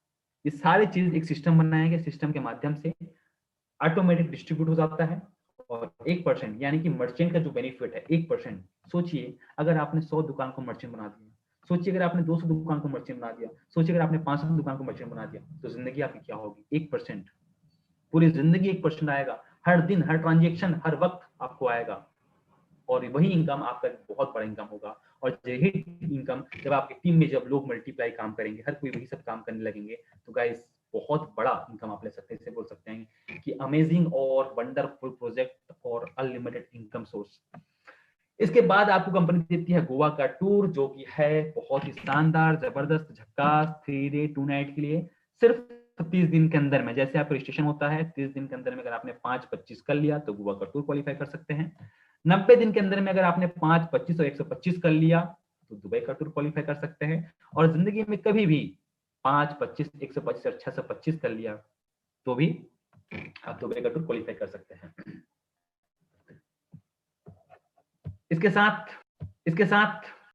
ये सारी चीज एक सिस्टम बनाया गया, सिस्टम के माध्यम से ऑटोमेटिक डिस्ट्रीब्यूट हो जाता है। और 1% यानी कि मर्चेंट का जो बेनिफिट है 1%, सोचिए अगर आपने 100 दुकान को मर्चेंट बना दिया, सोचिए अगर आपने 200 दुकान को मर्चेंट बना दिया, सोचिए अगर आपने 500 दुकान को मर्चेंट बना दिया, तो जिंदगी आपकी क्या होगी? 1%, पूरी जिंदगी 1% आएगा, हर दिन, हर ट्रांजेक्शन, हर वक्त आपको आएगा, और वही इनकम आपका बहुत बड़ा इनकम होगा। और यही इनकम जब आपकी टीम में जब लोग मल्टीप्लाई काम करेंगे, हर कोई वही सब काम करने लगेंगे, तो गाइस बहुत बड़ा इनकम आप ले सकते हैं। इसे बोल सकते हैं कि अमेजिंग और वंडरफुल प्रोजेक्ट और अनलिमिटेड इनकम सोर्स। इसके बाद आपको कंपनी देती है गोवा का टूर, जो कि है बहुत ही शानदार, जबरदस्त, झक्कास, 3 डे 2 नाइट के लिए सिर्फ 30 दिन के अंदर में। जैसे आप रजिस्ट्रेशन होता है 30 दिन के अंदर में, अगर आपने 5-25 कर लिया तो गोवा का टूर क्वालिफाई कर सकते हैं। 90 दिन के अंदर में अगर आपने 5-25 और 125 कर लिया तो दुबई का टूर क्वालिफाई कर सकते हैं। और जिंदगी में कभी भी 5-25, 125 और 625 कर लिया तो भी आप दुबई का टूर क्वालिफाई कर सकते हैं। इसके साथ